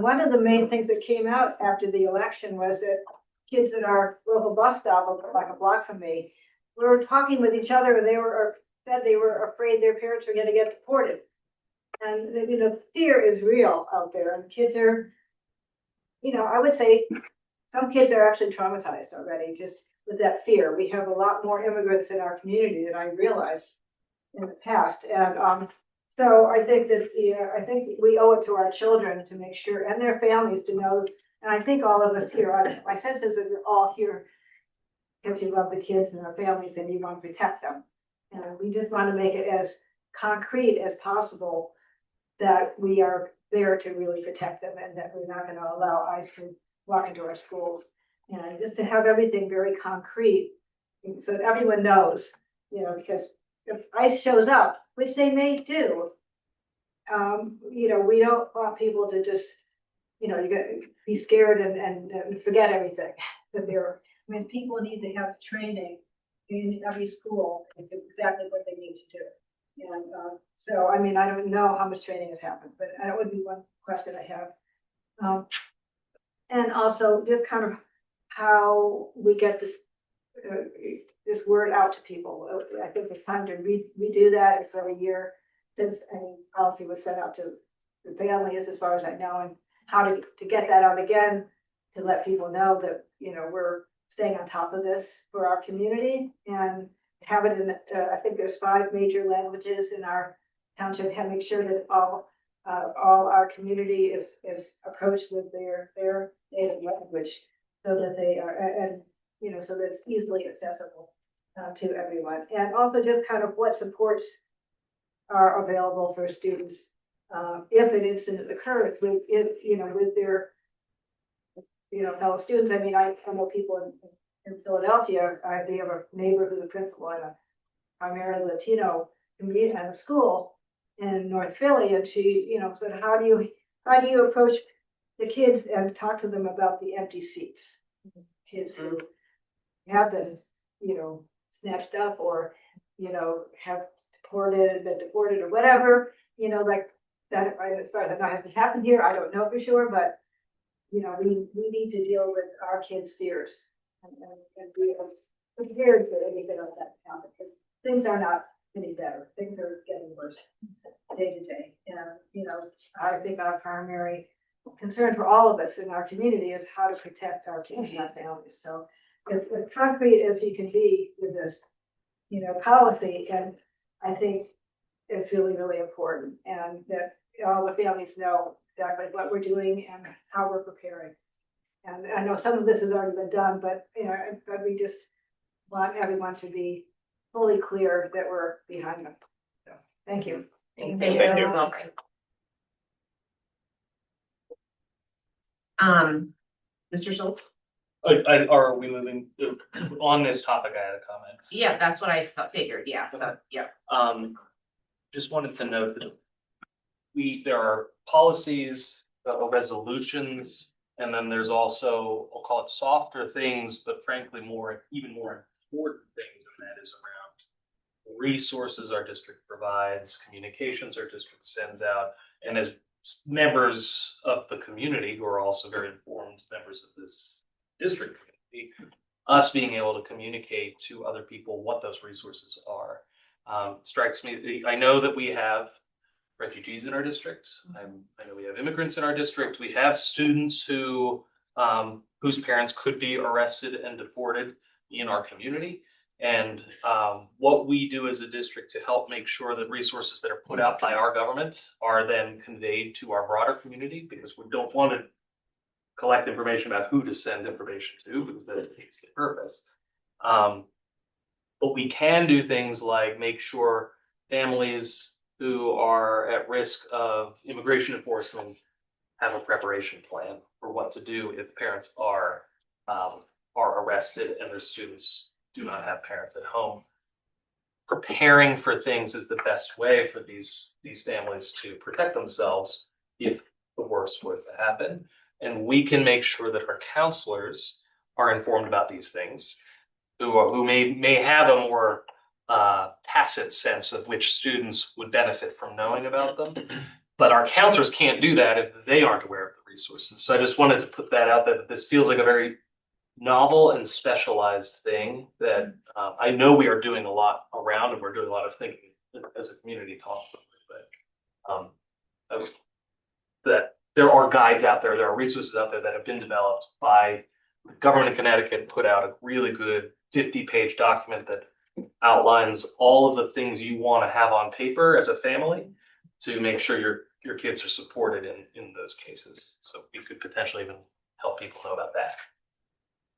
S17: one of the main things that came out after the election was that kids at our local bus stop, like a block from me, were talking with each other, and they said they were afraid their parents were going to get deported. And fear is real out there, and kids are, I would say some kids are actually traumatized already just with that fear. We have a lot more immigrants in our community than I realized in the past, and so I think that I think we owe it to our children to make sure, and their families, to know. And I think all of us here, my sense is that we're all here because you love the kids and their families and you want to protect them. And we just want to make it as concrete as possible that we are there to really protect them, and that we're not going to allow ICE to walk into our schools. And just to have everything very concrete so that everyone knows, because if ICE shows up, which they may do, we don't want people to just, you got to be scared and forget everything that people need to have training in every school and do exactly what they need to do. And so, I don't know how much training has happened, but that would be one question I have. And also just kind of how we get this word out to people. I think it's time to redo that for a year since any policy was sent out to the families, as far as I know, and how to get that out again, to let people know that, we're staying on top of this for our community, and have it in, I think there's 5 major languages in our township, have make sure that all our community is approached with their native language so that they are, and, you know, so that it's easily accessible to everyone. And also just kind of what supports are available for students if an incident occurs with, if, you know, with their, you know, fellow students. I mean, I know people in Philadelphia, they have a neighbor who's a principal in a primarily Latino community and a school in North Philly, and she, you know, said, how do you approach the kids and talk to them about the empty seats? Kids who have been, you know, snatched up or, you know, have been deported or whatever, you know, like that, as far as I know, hasn't happened here. I don't know for sure, but, you know, we need to deal with our kids' fears and be prepared for anything like that to happen, because things are not any better. Things are getting worse day to day. And, you know, I think our primary concern for all of us in our community is how to protect our kids and our families. So as concrete as you can be with this, you know, policy, and I think it's really, really important, and that all the families know exactly what we're doing and how we're preparing. And I know some of this has already been done, but, you know, but we just want everyone to be fully clear that we're behind them. So, thank you.
S1: Thank you. Mr. Schultz?
S10: Are we moving on this topic? I had a comment.
S1: Yeah, that's what I figured. Yeah, so, yeah.
S10: Just wanted to note that there are policies, resolutions, and then there's also, I'll call it softer things, but frankly, even more important things, and that is around resources our district provides, communications our district sends out, and as members of the community who are also very informed members of this district community, us being able to communicate to other people what those resources are. Strikes me, I know that we have refugees in our district. I know we have immigrants in our district. We have students whose parents could be arrested and deported in our community. And what we do as a district to help make sure that resources that are put out by our government are then conveyed to our broader community, because we don't want to collect information about who to send information to, because that defeats the purpose. But we can do things like make sure families who are at risk of immigration enforcement have a preparation plan for what to do if parents are arrested and their students do not have parents at home. Preparing for things is the best way for these families to protect themselves if the worst were to happen. And we can make sure that our counselors are informed about these things, who may have a more tacit sense of which students would benefit from knowing about them. But our counselors can't do that if they aren't aware of the resources. So I just wanted to put that out there, that this feels like a very novel and specialized thing that I know we are doing a lot around, and we're doing a lot of thinking as a community collectively, but that there are guides out there, there are resources out there that have been developed by the government of Connecticut, put out a really good 50-page document that outlines all of the things you want to have on paper as a family to make sure your kids are supported in those cases. So we could potentially even help people know about that.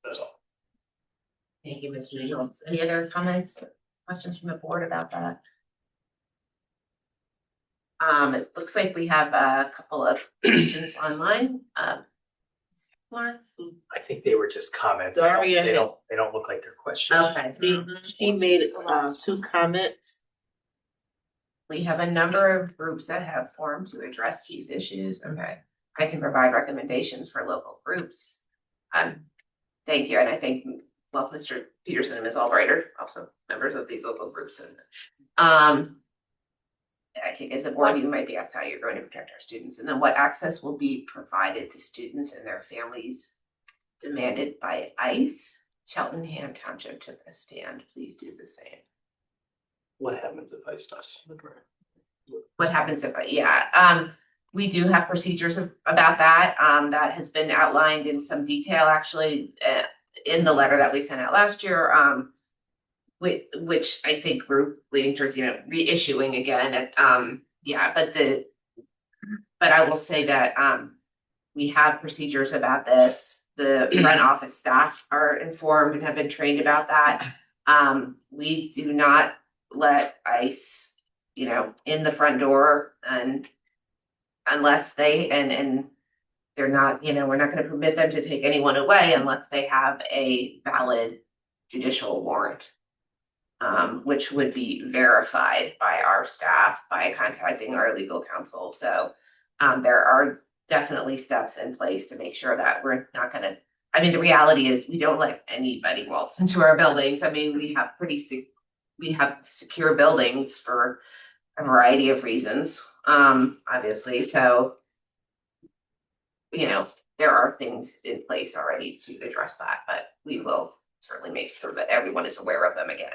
S10: That's all.
S1: Thank you, Mr. Schultz. Any other comments or questions from the board about that? It looks like we have a couple of questions online. Lawrence?
S2: I think they were just comments.
S3: Daria
S2: They don't look like they're questions.
S1: Okay.
S3: She made 2 comments.
S1: We have a number of groups that have formed to address these issues. Okay. I can provide recommendations for local groups. Thank you. And I think Mr. Peterson and Ms. Albright are also members of these local groups. And I think as a board, you might be asked how you're going to protect our students, and then what access will be provided to students and their families demanded by ICE. Cheltenham Township took a stand. Please do the same.
S10: What happens if ICE stops?
S1: What happens if, we do have procedures about that. That has been outlined in some detail, actually, in the letter that we sent out last year, which I think we're leading towards, reissuing again yeah, but I will say that, we have procedures about this. The front office staff are informed and have been trained about that. We do not let ICE, in the front door and unless and they're not, we're not gonna permit them to take anyone away unless they have a valid judicial warrant. Which would be verified by our staff by contacting our legal counsel. So there are definitely steps in place to make sure that we're not gonna, the reality is we don't let anybody waltz into our buildings. We have we have secure buildings for a variety of reasons, obviously. So, there are things in place already to address that, but we will certainly make sure that everyone is aware of them again.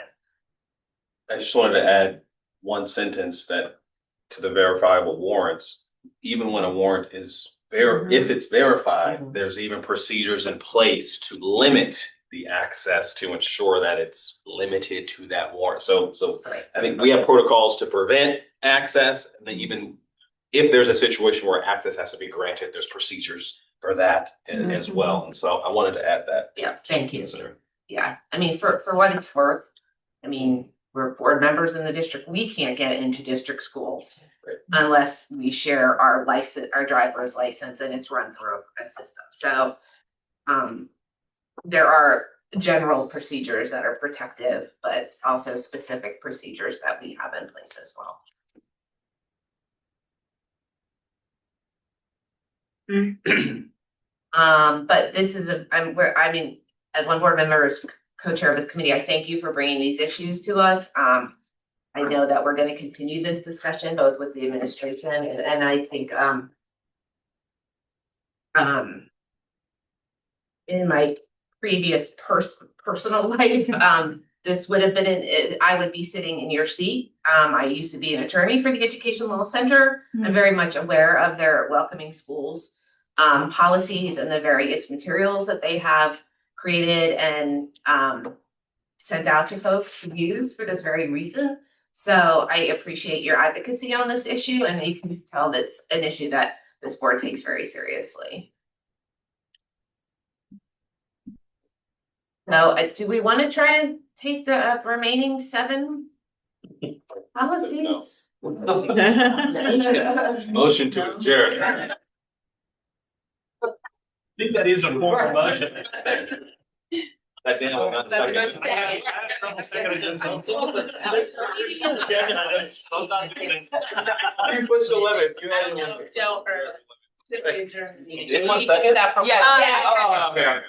S12: I just wanted to add one sentence that to the verifiable warrants, even when a warrant is if it's verified, there's even procedures in place to limit the access to ensure that it's limited to that warrant. So I think we have protocols to prevent access, and then even if there's a situation where access has to be granted, there's procedures for that as well. And so I wanted to add that.
S1: Yeah, thank you. Yeah, for what it's worth, we're board members in the district. We can't get into district schools unless we share our license, our driver's license, and it's run through a system. So there are general procedures that are protective, but also specific procedures that we have in place as well. But this is as one board member is co-chair of this committee, I thank you for bringing these issues to us. I know that we're going to continue this discussion both with the administration and I think in my previous personal life, this would have been I would be sitting in your seat. I used to be an attorney for the Education Law Center. I'm very much aware of their welcoming schools policies and the various materials that they have created and sent out to folks to use for this very reason. So I appreciate your advocacy on this issue, and you can tell that's an issue that this board takes very seriously. So do we want to try to take the remaining 7 policies?
S12: Motion to adjourn.
S2: I think that is a formal motion.
S12: That down, not second. You pushed the limit. You had a limit.
S1: Yeah.
S12: Oh, okay.